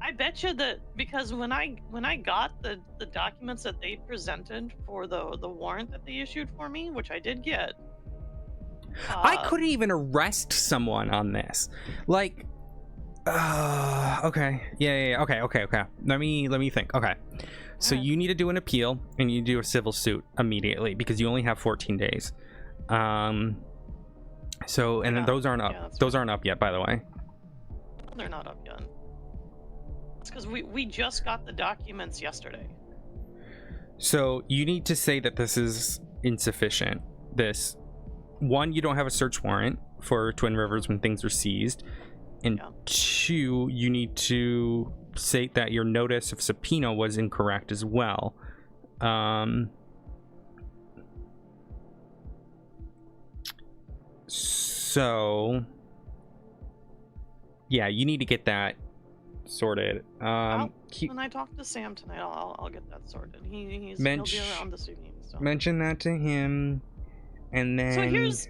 I bet you that because when I got the documents that they presented for the warrant that they issued for me, which I did get,
I couldn't even arrest someone on this. Like, okay, yeah, okay. Let me think. Okay, so you need to do an appeal and you do a civil suit immediately because you only have 14 days. So and then those aren't up. Those aren't up yet, by the way.
They're not up yet. It's because we just got the documents yesterday.
So you need to say that this is insufficient. This, one, you don't have a search warrant for Twin Rivers when things are seized, and two, you need to say that your notice of subpoena was incorrect as well. So yeah, you need to get that sorted.
When I talk to Sam tonight, I'll get that sorted. He'll be around this evening. So.
Mention that to him, and then.
So here's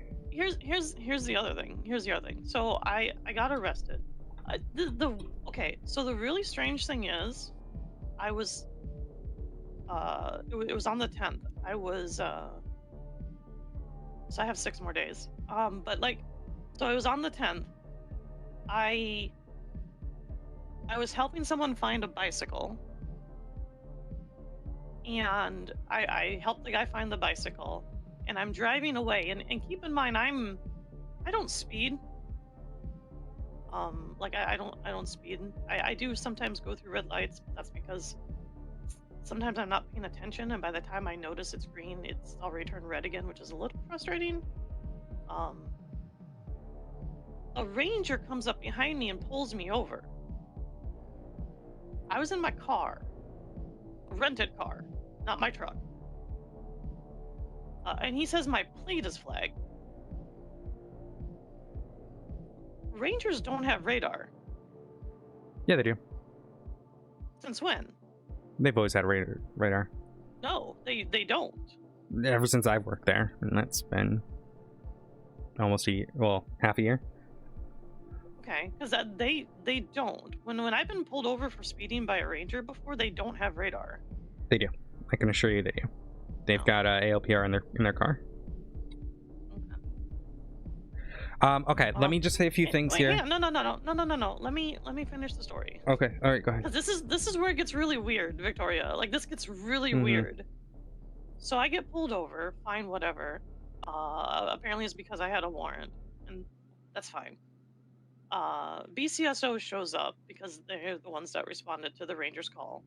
the other thing. So I got arrested. So the really strange thing is, I was. It was on the 10th. I was. So I have 6 more days. But like, so I was on the 10th. I was helping someone find a bicycle, and I helped the guy find the bicycle, and I'm driving away, and keep in mind I don't speed. I don't speed. I do sometimes go through red lights, but that's because sometimes I'm not paying attention, and by the time I notice it's green, it's already turned red again, which is a little frustrating. a ranger comes up behind me and pulls me over. I was in my car, a rented car, not my truck. And he says my plate is flagged. Rangers don't have radar.
Yeah, they do.
Since when?
They've always had radar.
No, they don't.
Ever since I've worked there, and that's been almost a year, well, half a year.
Okay, because they don't. When I've been pulled over for speeding by a ranger before, they don't have radar.
They do. I can assure you they do. They've got ALPR in their car. Okay, let me just say a few things here.
No. Let me finish the story.
Okay, all right, go ahead.
Because this is where it gets really weird, Victoria. Like, this gets really weird. So I get pulled over, fine, whatever. Apparently it's because I had a warrant, and that's fine. BCSO shows up because they're the ones that responded to the ranger's call.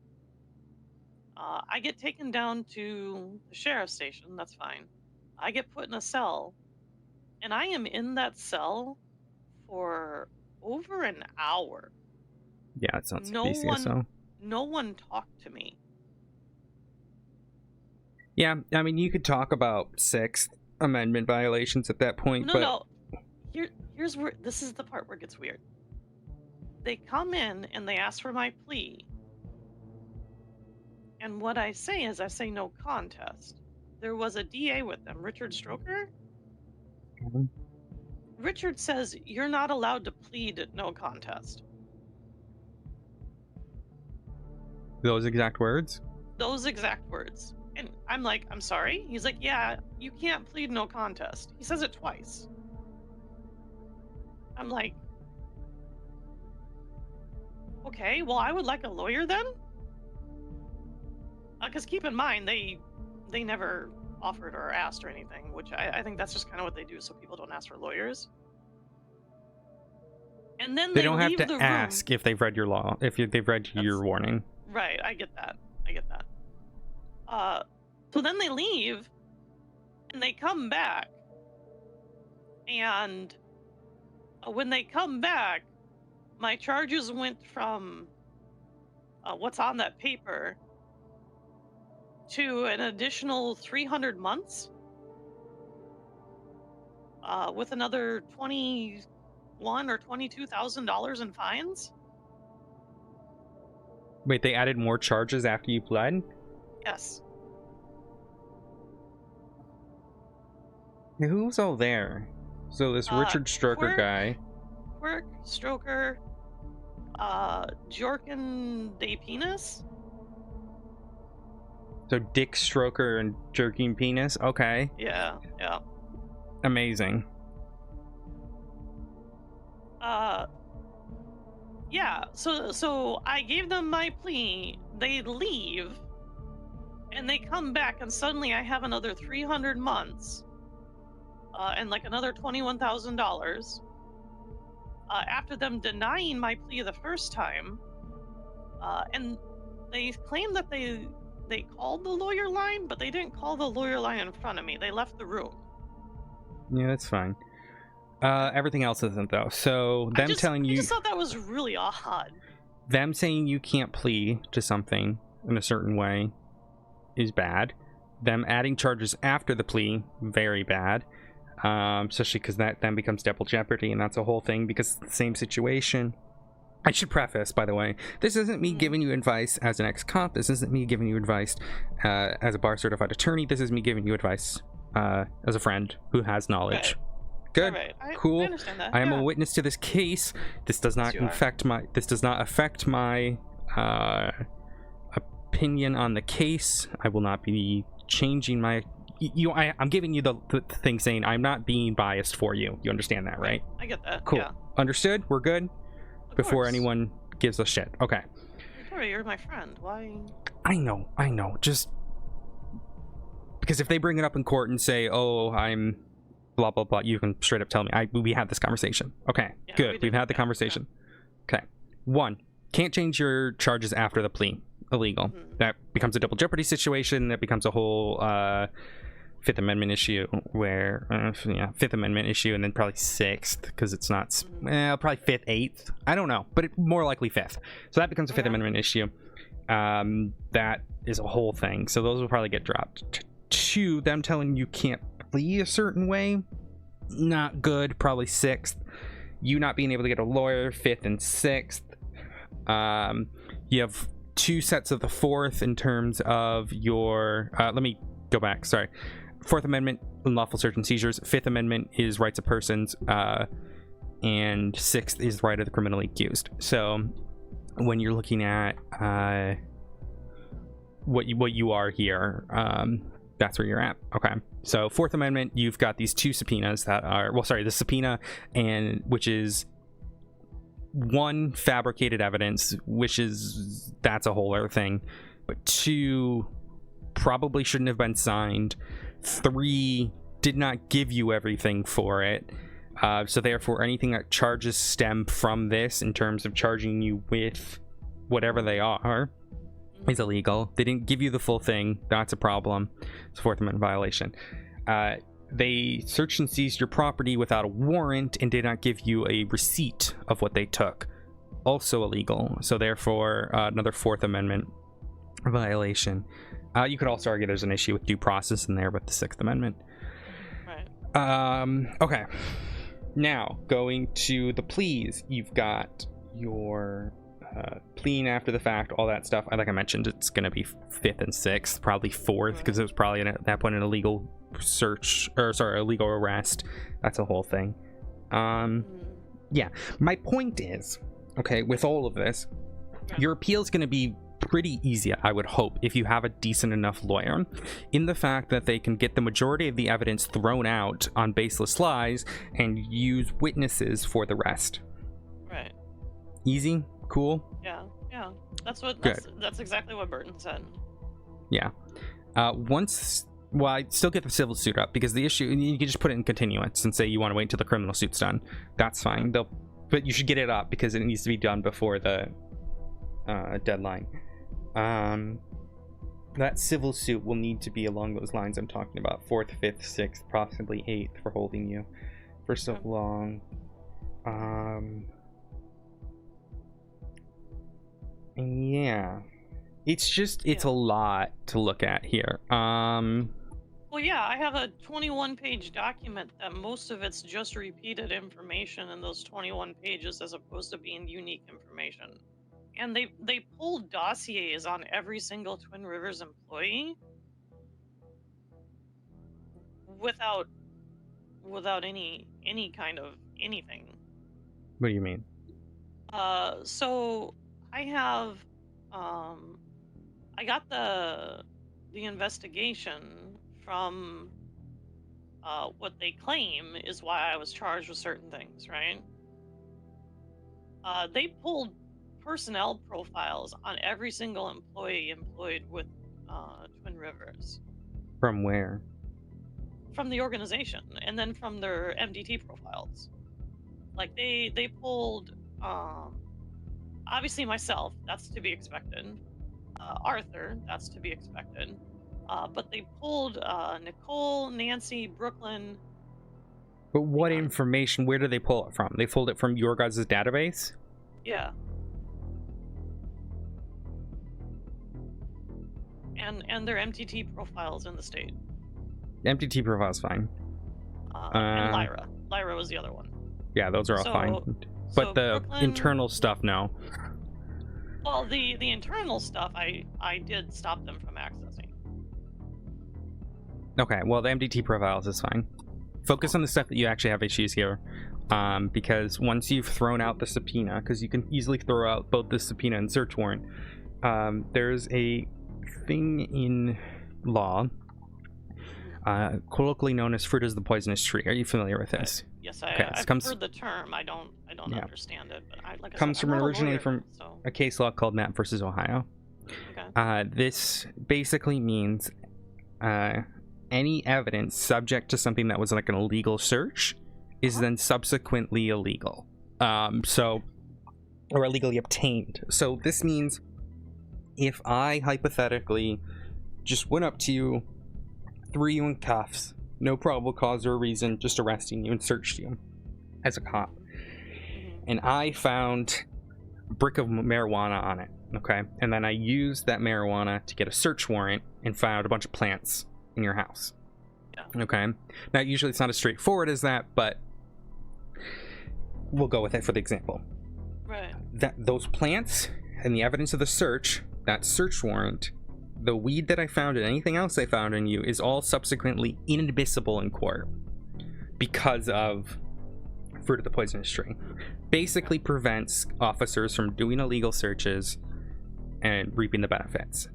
I get taken down to the sheriff's station, that's fine. I get put in a cell, and I am in that cell for over an hour.
Yeah, it sounds like BCSO.
No one talked to me.
Yeah, I mean, you could talk about Sixth Amendment violations at that point, but...
No. Here's where... This is the part where it gets weird. They come in and they ask for my plea. And what I say is, I say no contest. There was a DA with them, Richard Stroker. Richard says, you're not allowed to plead no contest.
Those exact words?
Those exact words. And I'm like, I'm sorry? He's like, yeah, you can't plead no contest. He says it twice. I'm like, okay, well, I would like a lawyer then? Because keep in mind, they never offered or asked or anything, which I think that's just kind of what they do so people don't ask for lawyers. And then
they don't have to
the
ask
room.
if they've read your law, if they've read your warning.
Right, I get that. So then they leave, and they come back, and when they come back, my charges went from what's on that paper to an additional 300 months with another $21,000 or $22,000 in fines.
Wait, they added more charges after you pled?
Yes.
Who's all there? So this Richard Stroker guy.
Quirk, Stroker, Jorkin de Penis.
So Dick Stroker and Jerking Penis? Okay.
Yeah.
Amazing.
Yeah, so I gave them my plea, they leave, and they come back, and suddenly I have another 300 months, and like another $21,000, after them denying my plea the first time, and they claim that they called the lawyer line, but they didn't call the lawyer line in front of me, they left the room.
Yeah, that's fine. Everything else isn't, though. So them telling you...
I just thought that was really odd.
Them saying you can't plead to something in a certain way is bad. Them adding charges after the plea, very bad. Especially because that then becomes double jeopardy, and that's a whole thing, because it's the same situation. I should preface, by the way, this isn't me giving you advice as an ex-cop. This isn't me giving you advice as a bar-certified attorney. This is me giving you advice as a friend who has knowledge.
Okay.
Good.
Right.
Cool.
I understand that.
I am a witness to this case. This does not affect my opinion on the case. I will not be changing my I'm giving you the thing saying I'm not being biased for you. You understand that, right?
I get that.
Cool.
Yeah.
Understood? We're good?
Of
Before
course.
anyone gives a shit. Okay.
Victoria, you're my friend. Why?
I know. Just because if they bring it up in court and say, "Oh, I'm blah blah blah," you can straight up tell me. We had this conversation. Okay,
Yeah,
good. We've had the conversation. Okay. 1, can't change your charges after the plea. Illegal. That becomes a double jeopardy situation. That becomes a whole Fifth Amendment issue, where Fifth Amendment issue, and then probably sixth because it's not probably fifth, eighth. I don't know, but more likely fifth. So that becomes a Fifth Amendment issue. That is a whole thing. So those will probably get dropped. Two, them telling you can't plea a certain way, not good. Probably sixth. You not being able to get a lawyer, fifth and sixth. You have 2 sets of the fourth in terms of your. Let me go back. Sorry. Fourth Amendment, unlawful search and seizures. Fifth Amendment is rights of persons, and sixth is right of the criminally accused. So when you're looking at what you are here, that's where you're at. Okay. So Fourth Amendment, you've got these 2 subpoenas that are the subpoena, and which is 1, fabricated evidence, that's a whole other thing, but 2, probably shouldn't have been signed. 3, did not give you everything for it. So therefore, anything that charges stem from this in terms of charging you with whatever they are is illegal. They didn't give you the full thing. That's a problem. It's a Fourth Amendment violation. They searched and seized your property without a warrant and did not give you a receipt of what they took. Also illegal. So therefore, another Fourth Amendment violation. You could also argue there's an issue with due process in there with the Sixth Amendment.
Right.
Okay. Now, going to the pleas, you've got your pleading after the fact, all that stuff. Like I mentioned, it's going to be 5th and 6th, probably 4th, because it was probably at that point an illegal illegal arrest. That's a whole thing. Yeah, my point is, okay, with all of this, your appeal is going to be pretty easy, I would hope, if you have a decent enough lawyer, in the fact that they can get the majority of the evidence thrown out on baseless lies and use witnesses for the rest.
Right.
Easy? Cool?
Yeah. That's exactly what Burton said.
Yeah. I still get the civil suit up, because the issue, you can just put it in continuance and say you want to wait until the criminal suit's done. That's fine. But you should get it up because it needs to be done before the deadline. That civil suit will need to be along those lines I'm talking about. 4th, 5th, 6th, possibly 8th for holding you for so long. Yeah. It's a lot to look at here.
Well, yeah, I have a 21-page document that most of it's just repeated information in those 21 pages as opposed to being unique information. And they pulled dossiers on every single Twin Rivers employee without any kind of anything.
What do you mean?
So I have I got the investigation from what they claim is why I was charged with certain things, right? They pulled personnel profiles on every single employee employed with Twin Rivers.
From where?
From the organization, and then from their MDT profiles. Like they pulled obviously myself, that's to be expected. Arthur, that's to be expected. But they pulled Nicole, Nancy, Brooklyn.
But what information, where do they pull it from? They pulled it from your guys' database?
Yeah. And their MTT profiles in the state.
MTT profile's fine.
And Lyra. Lyra was the other one.
Yeah, those are all fine. But the
Brooklyn,
internal stuff, no.
Well, the internal stuff, I did stop them from accessing.
Okay, well, the MDT profiles is fine. Focus on the stuff that you actually have issues here. Because once you've thrown out the subpoena, because you can easily throw out both the subpoena and search warrant, there's a thing in law, colloquially known as fruit is the poisonous tree. Are you familiar with this?
Yes, I've heard the term. I don't understand it, but
comes from originally from a case law called Knapp versus Ohio.
Okay.
This basically means any evidence subject to something that was like an illegal search is then subsequently illegal. Or illegally obtained. So this means if I hypothetically just went up to you, threw you in cuffs, no probable cause or reason, just arresting you and searched you as a cop. And I found a brick of marijuana on it, okay? And then I used that marijuana to get a search warrant and found a bunch of plants in your house.
Yeah.
Okay? Now, usually it's not as straightforward as that, but we'll go with it for the example.
Right.
Those plants and the evidence of the search, that search warrant, the weed that I found and anything else I found in you is all subsequently inadmissible in court because of fruit of the poisonous tree. Basically prevents officers from doing illegal searches and reaping the benefits.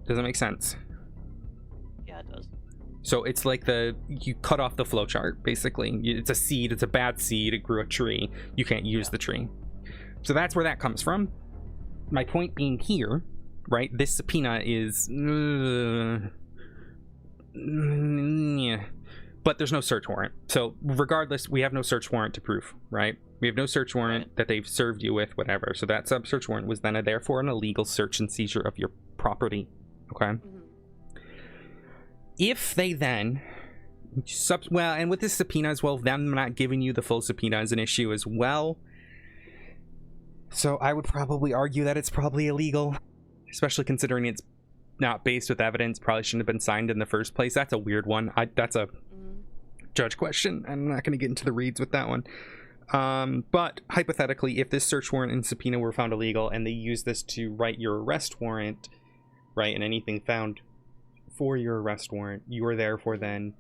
Does that make sense?
Yeah, it does.
So it's like you cut off the flowchart, basically. It's a seed, it's a bad seed, it grew a tree. You can't use the tree. So that's where that comes from. My point being here, right, this subpoena is... but there's no search warrant. So regardless, we have no search warrant to prove, right? We have no search warrant that they've served you with, whatever. So that search warrant was then therefore an illegal search and seizure of your property, okay? If they then... well, and with this subpoena as well, them not giving you the full subpoena is an issue as well. So I would probably argue that it's probably illegal, especially considering it's not based with evidence, probably shouldn't have been signed in the first place. That's a weird one. That's a judge question. I'm not going to get into the reads with that one. But hypothetically, if this search warrant and subpoena were found illegal and they use this to write your arrest warrant, right, and anything found for your arrest warrant, you are therefore then,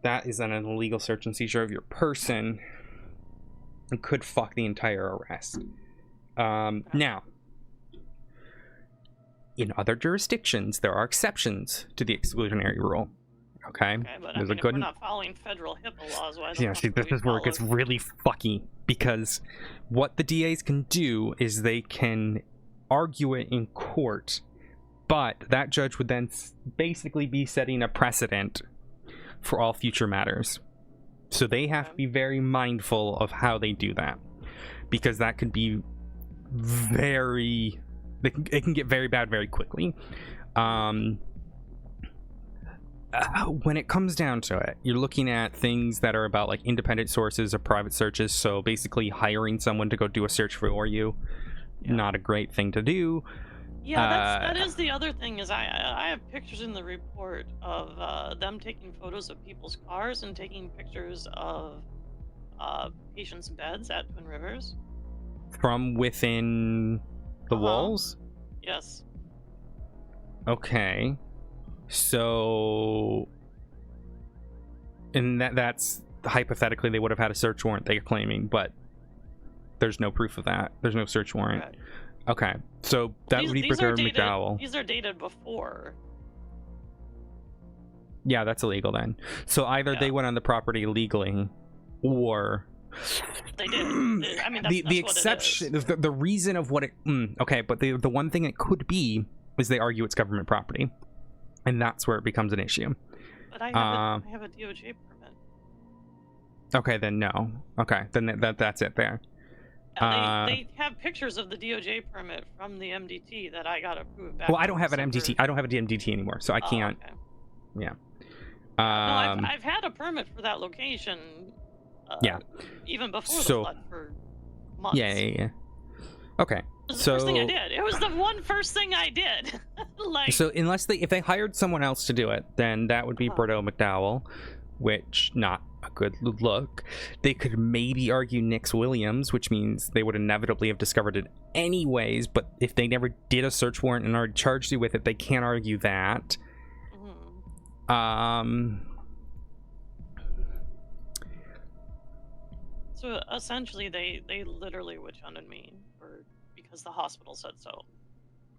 that is then an illegal search and seizure of your person and could fuck the entire arrest. Now, in other jurisdictions, there are exceptions to the exclusionary rule. Okay,
but
there's
if we're not following federal HIPAA laws, why
yeah, see, this is where it gets really fucky, because what the DAs can do is they can argue it in court, but that judge would then basically be setting a precedent for all future matters. So they have to be very mindful of how they do that, because that could be it can get very bad very quickly. When it comes down to it, you're looking at things that are about like independent sources or private searches. So basically hiring someone to go do a search for you, not a great thing to do.
Yeah, that is the other thing, is I have pictures in the report of them taking photos of people's cars and taking pictures of patients' beds at Twin Rivers.
From within the walls?
Yes.
Okay. So, and that's hypothetically they would have had a search warrant they're claiming, but there's no proof of that. There's no search warrant.
Right.
Okay, so that would be Brigadier McDowell.
These are dated before.
Yeah, that's illegal then. So either they went on the property illegally, or
they did. I mean, that's
the exception, the reason of what it. Okay, but the one thing it could be is they argue it's government property, and that's where it becomes an issue.
But I have a DOJ permit.
Okay, then no. Okay, then that's it there.
They have pictures of the DOJ permit from the MDT that I got approved back.
Well, I don't have an MDT. I don't have a DMDT anymore, so I can't.
Okay.
Yeah.
No, I've had a permit for that location. Even before the flood for months.
Yeah. Okay.
It was the first thing I did. It was the first thing I did.
So if they hired someone else to do it, then that would be Brigadier McDowell, which not a good look. They could maybe argue Nix Williams, which means they would inevitably have discovered it anyways, but if they never did a search warrant and already charged you with it, they can't argue that.
So essentially they literally witch hunted me because the hospital said so.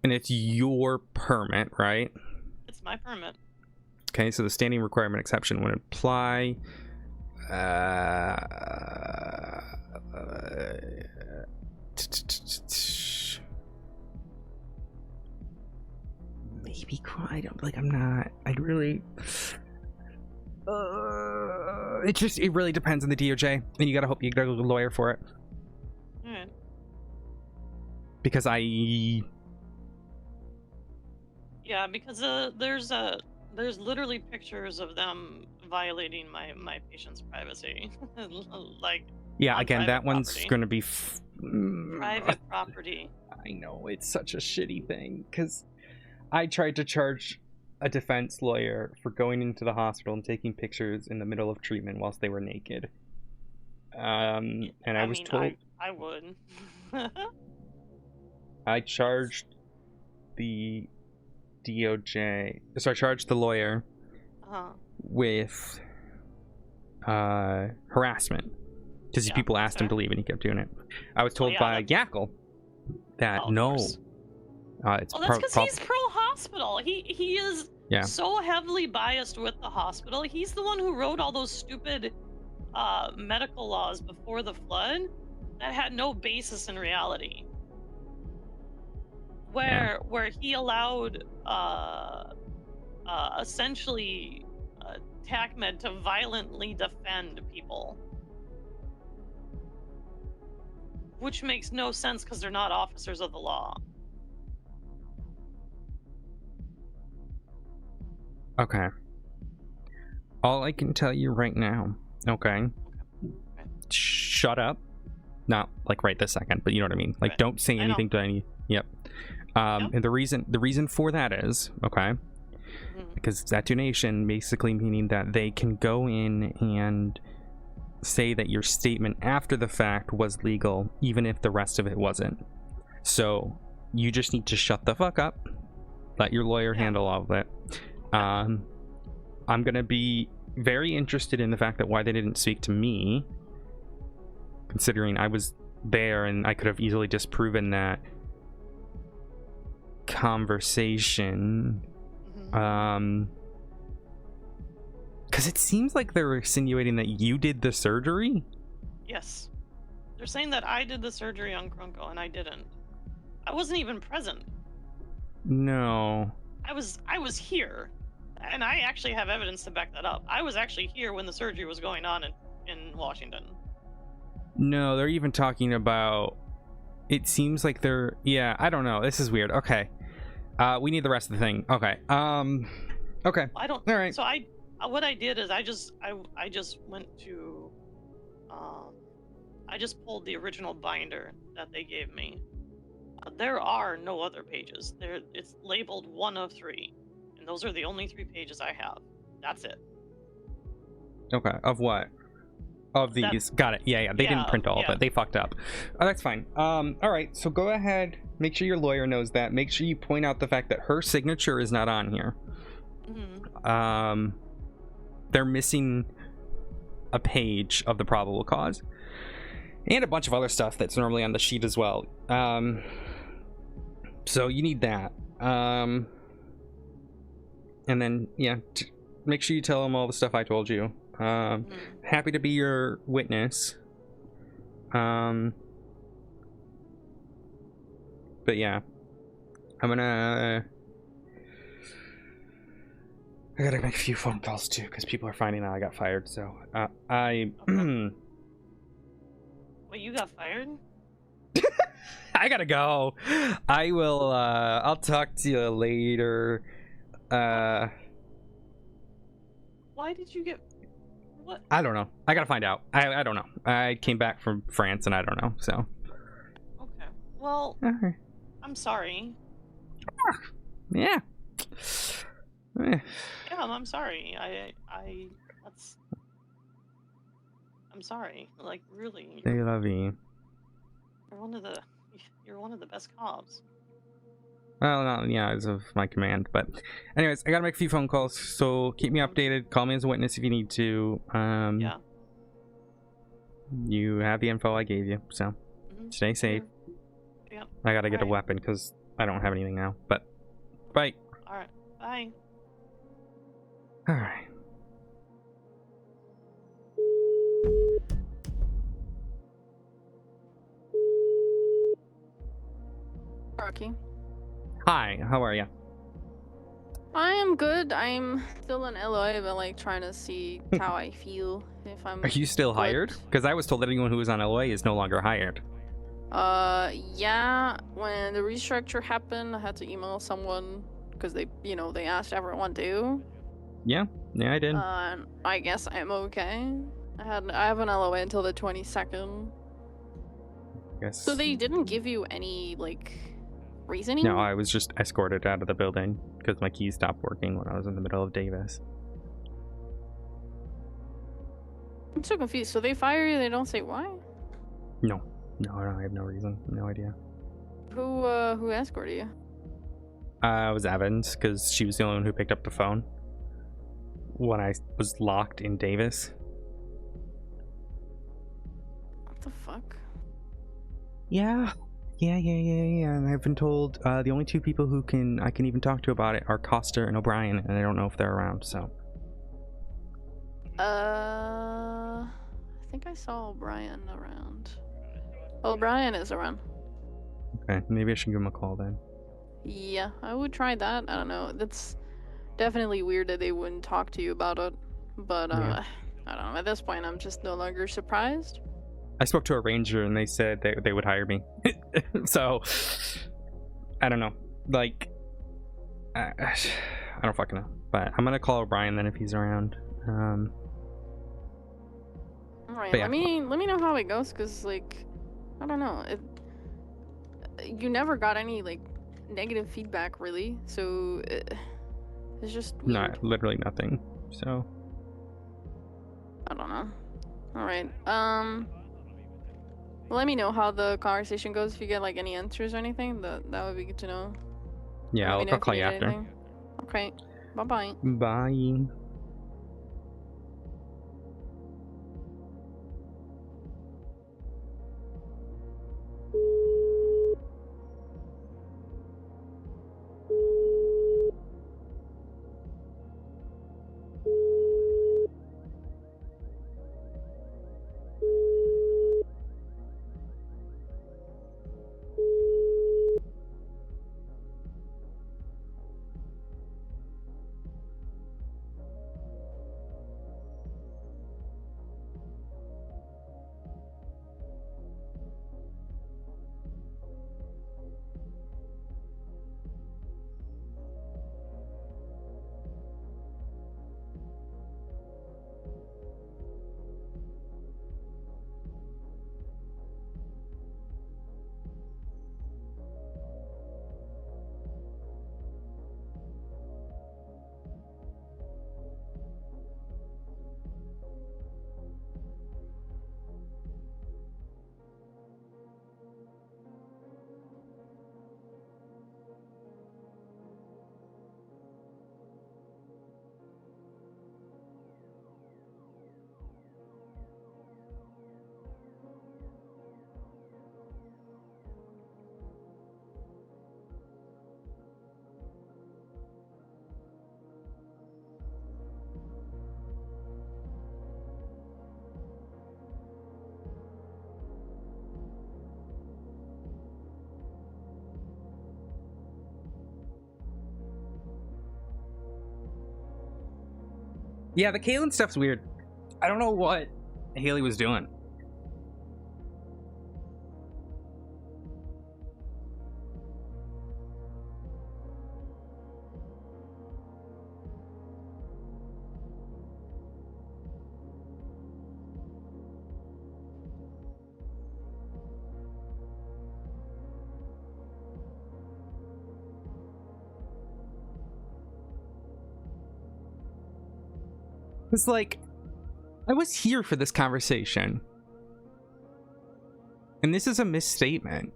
And it's your permit, right?
It's my permit.
Okay, so the standing requirement exception would apply. Maybe it really depends on the DOJ, and you gotta hope you got a lawyer for it.
Alright.
Because
yeah, because there's There's literally pictures of them violating my patient's privacy. Like,
Yeah,
on
again, that
private
one's
property.
going to be.
Private property.
I know, it's such a shitty thing, because I tried to charge a defense lawyer for going into the hospital and taking pictures in the middle of treatment whilst they were naked. And I was told.
I would.
I charged the DOJ. So I charged the lawyer with harassment. Because these people asked him to leave and he kept doing it. I was told by Yackle that no. It's
that's because he's pro-hospital. He is so heavily biased with the hospital. He's the one who wrote all those stupid medical laws before the flood that had no basis in reality. Where he allowed essentially TACMED to violently defend people. Which makes no sense because they're not officers of the law.
Okay. All I can tell you right now, okay? Shut up. Not like right this second, but you know what I mean. Like, don't say anything to any. Yep. And the reason for that is, okay, because that donation basically meaning that they can go in and say that your statement after the fact was legal, even if the rest of it wasn't. So you just need to shut the fuck up. Let your lawyer handle all of it. I'm gonna be very interested in the fact that why they didn't speak to me, considering I was there and I could have easily disproven that conversation. Because it seems like they're insinuating that you did the surgery.
Yes, they're saying that I did the surgery on Krunko and I didn't. I wasn't even present.
No,
I was here, and I actually have evidence to back that up. I was actually here when the surgery was going on in Washington.
No, they're even talking about. It seems like they're. Yeah, I don't know. This is weird. Okay, we need the rest of the thing. Okay. Okay.
I don't.
All right.
So what I did is I just went to. I just pulled the original binder that they gave me. There are no other pages. It's labeled 1 of 3, and those are the only 3 pages I have. That's it.
Okay. Of what? Of these. Got it. Yeah. They didn't print all of it. They fucked up. Oh, that's fine. All right. So go ahead. Make sure your lawyer knows that. Make sure you point out the fact that her signature is not on here. They're missing a page of the probable cause. And a bunch of other stuff that's normally on the sheet as well. So you need that. And then, make sure you tell them all the stuff I told you. Happy to be your witness. But yeah. I gotta make a few phone calls too, because people are finding out I got fired, so
Wait, you got fired?
I gotta go. I will I'll talk to you later.
Why did you get what?
I don't know. I gotta find out. I don't know. I came back from France and I don't know, so.
Okay. Well, I'm sorry.
Yeah.
Yeah, I'm sorry. I'm sorry. Like, really.
They love you.
You're one of the best cops.
Well, not as of my command, but anyways, I gotta make a few phone calls, so keep me updated. Call me as a witness if you need to.
Yeah.
You have the info I gave you, so stay safe.
Yep.
I gotta get a weapon because I don't have anything now. But bye.
All right. Bye.
All right.
Koraki.
Hi, how are you?
I am good. I'm still in LA, but like trying to see how I feel if I'm.
Are you still
good.
hired? Because I was told that anyone who was on LOA is no longer hired.
Yeah. When the restructure happened, I had to email someone because they asked everyone to.
Yeah, I did.
I guess I'm okay. I have an LOA until the 22nd.
Guess.
So they didn't give you any like reasoning?
No, I was just escorted out of the building because my keys stopped working when I was in the middle of Davis.
I'm so confused. So they fire you, they don't say why?
No, I have no reason, no idea.
Who escorted you?
It was Evans, because she was the only one who picked up the phone when I was locked in Davis.
What the fuck?
Yeah. And I've been told the only two people who I can even talk to about it are Costa and O'Brien, and I don't know if they're around, so.
I think I saw O'Brien around. O'Brien is around.
Okay, maybe I should give him a call then.
Yeah, I would try that. I don't know. That's definitely weird that they wouldn't talk to you about it. But,
Yeah.
I don't know. At this point, I'm just no longer surprised.
I spoke to a ranger and they said they would hire me. So, I don't know. Like, I don't fucking know. But I'm gonna call O'Brien then if he's around.
Alright,
But yeah.
let me know how it goes, because, like, I don't know. You never got any, like, negative feedback, really. So, it's just weird.
No, literally nothing. So.
I don't know. Alright, let me know how the conversation goes if you get, like, any answers or anything. That would be good to know.
Yeah,
Let me know
I'll
if
call you
need
after.
anything. Okay, bye-bye.
Bye. Yeah, the Kaylin stuff's weird. I don't know what Haley was doing. It's like, I was here for this conversation. And this is a misstatement.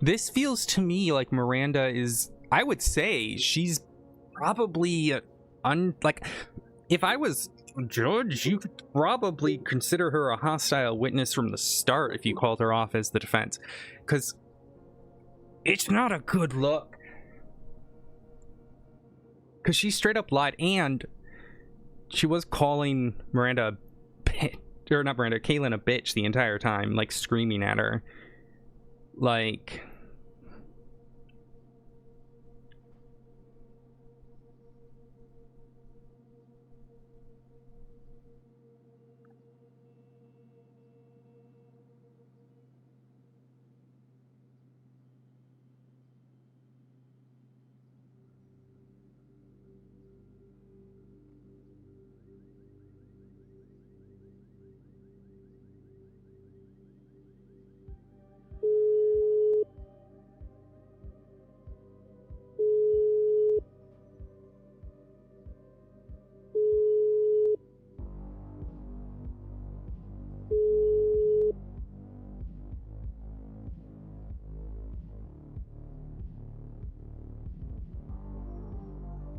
This feels to me like Miranda is, I would say, she's probably, like, if I was a judge, you could probably consider her a hostile witness from the start if you called her off as the defense. Because it's not a good look. Because she straight up lied, and she was calling Miranda or not Miranda, Kaylin a bitch the entire time, like screaming at her. Like,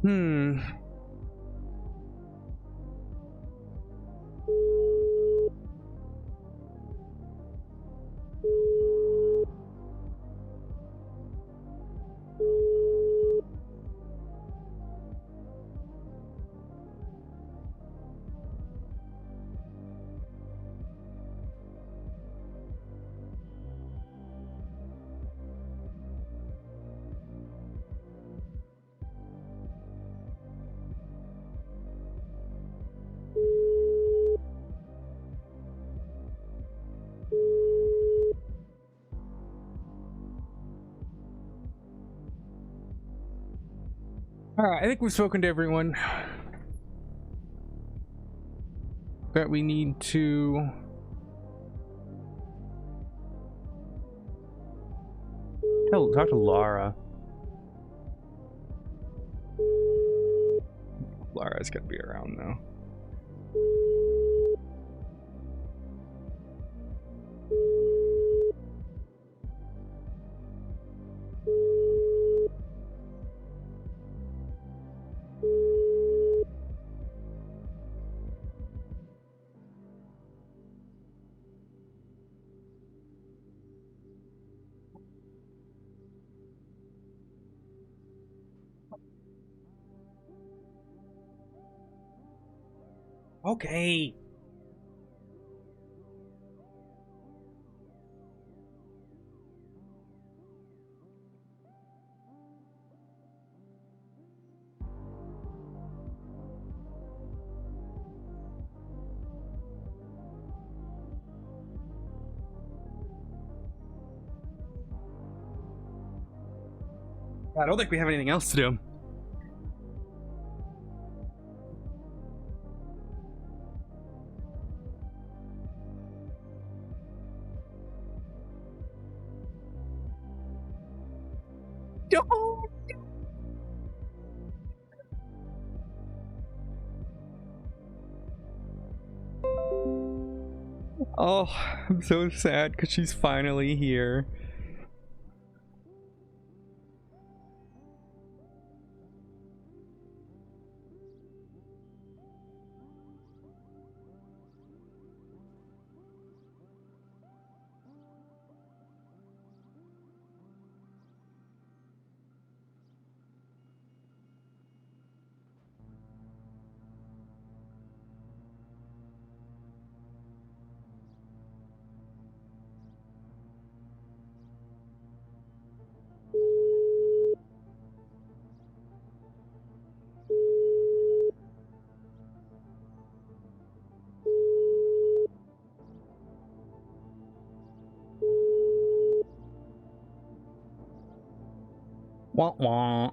Hmm. Alright, I think we've spoken to everyone that we need to. Talk to Lara. Lara's gotta be around though. Okay. I don't think we have anything else to do. Don't. Oh, I'm so sad because she's finally here. Wah wah.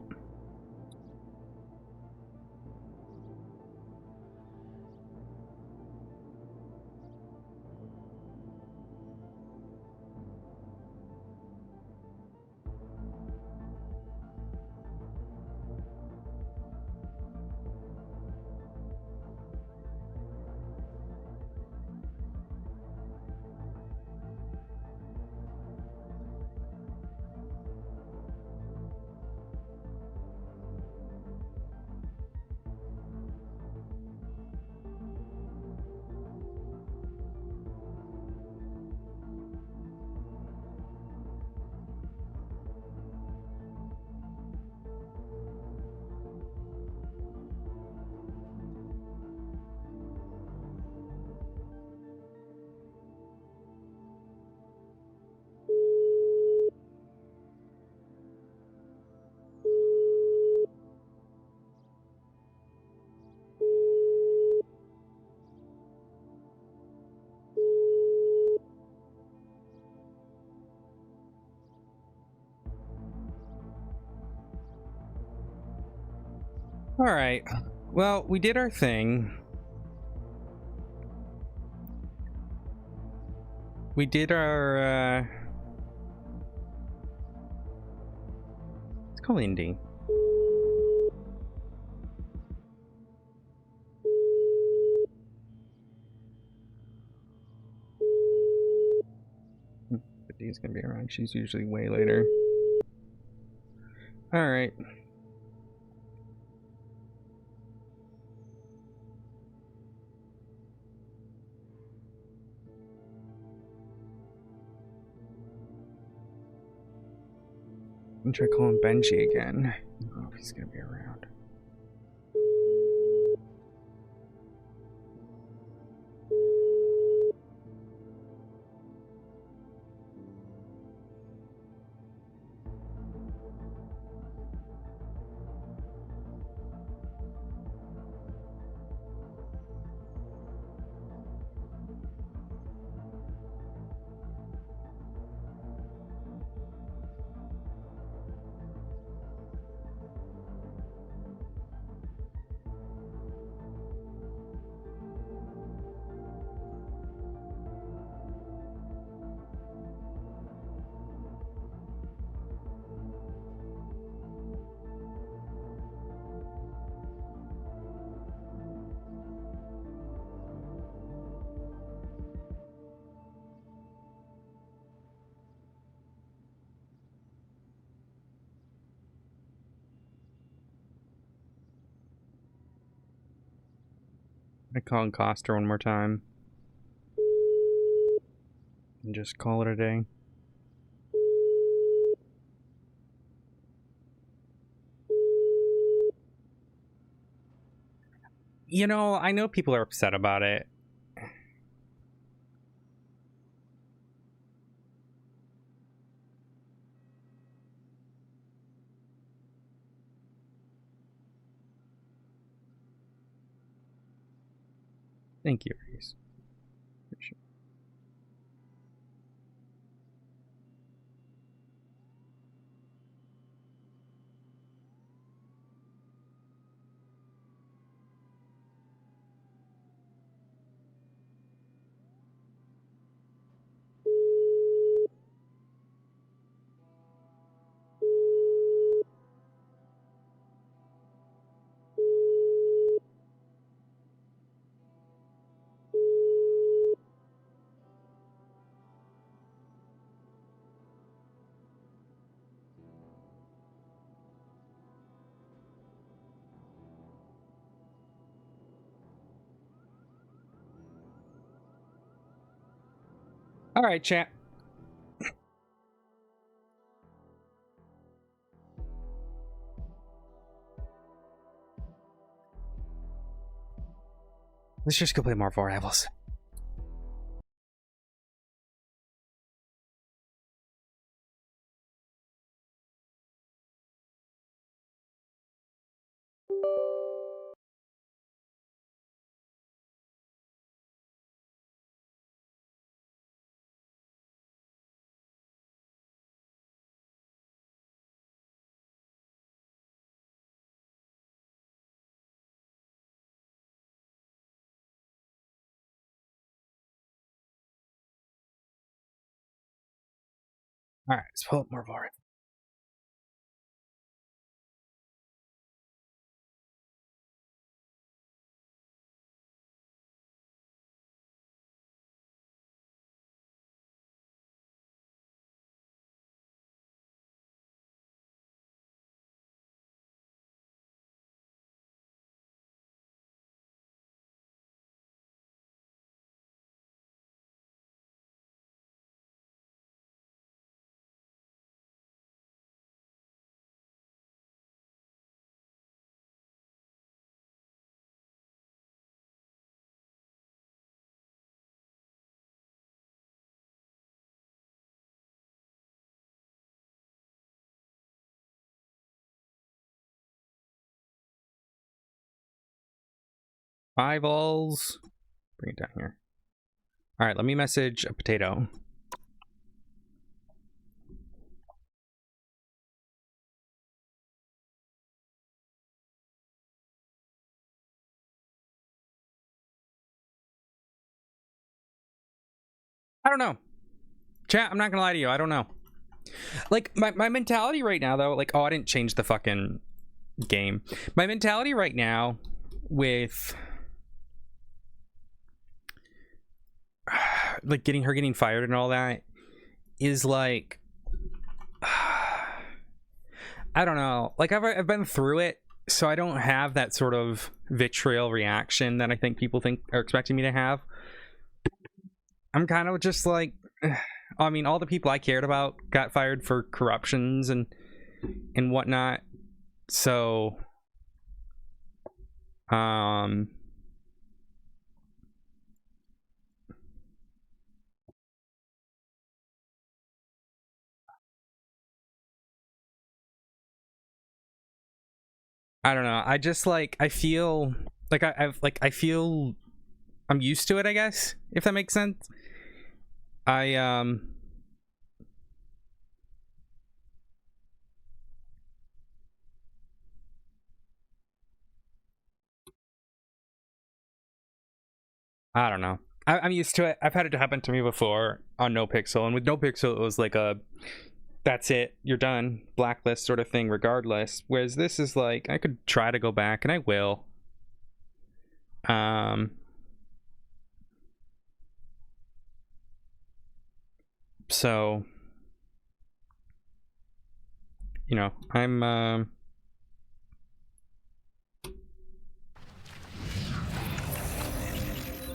All right. Well, we did our thing. We did our, let's call Indy. But Dee's gonna be around. She's usually way later. All right. I'm try calling Benji again. I don't know if he's gonna be around. I'm gonna call Coster one more time. And just call it a day. You know, I know people are upset about it. Thank you, Reese. All right, chat. Let's just go play Marvel Rivals. All right, let's pull up Marvel Rivals. Rivals. Bring it down here. All right, let me message a potato. I don't know. Chat, I'm not gonna lie to you. I don't know. Like, my mentality right now, though, like, oh, I didn't change the fucking game. My mentality right now with, like, getting fired and all that is, like, I don't know. Like, I've been through it, so I don't have that sort of vitriol reaction that I think people are expecting me to have. I'm kind of just like, I mean, all the people I cared about got fired for corruptions, and and whatnot. So, I don't know. I just like I feel like I feel I'm used to it, I guess, if that makes sense. I don't know. I'm used to it. I've had it happen to me before on NoPixel, and with NoPixel it was like a that's it, you're done, blacklist sort of thing regardless. Whereas this is like I could try to go back, and I will. So, you know, I'm I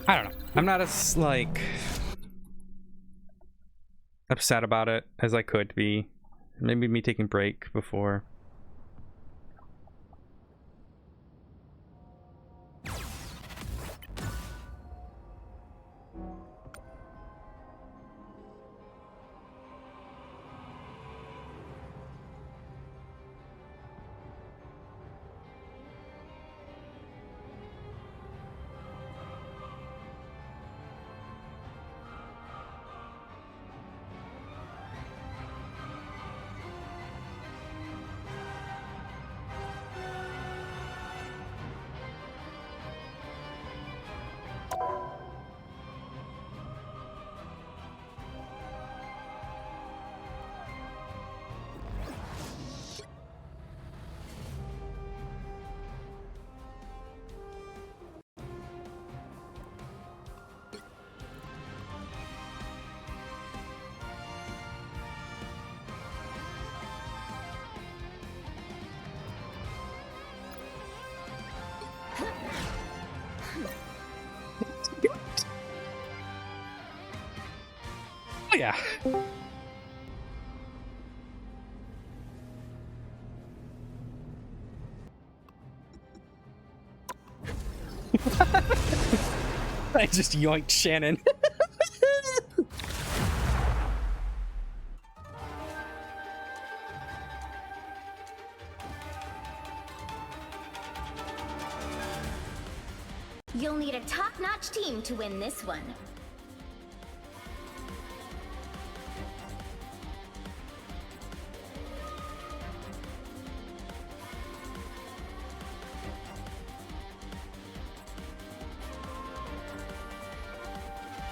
don't know. I'm not as like upset about it as I could be. Maybe me taking a break before. Oh yeah. I just yoinked Shannon.
You'll need a top-notch team to win this one.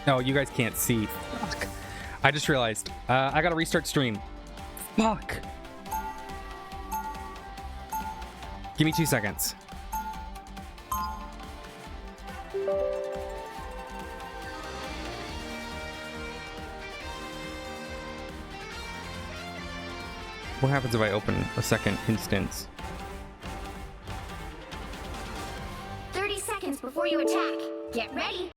No, you guys can't see. Fuck. I just realized. I gotta restart stream. Fuck. Give me 2 seconds. What happens if I open a second instance?
30 seconds before you attack. Get ready.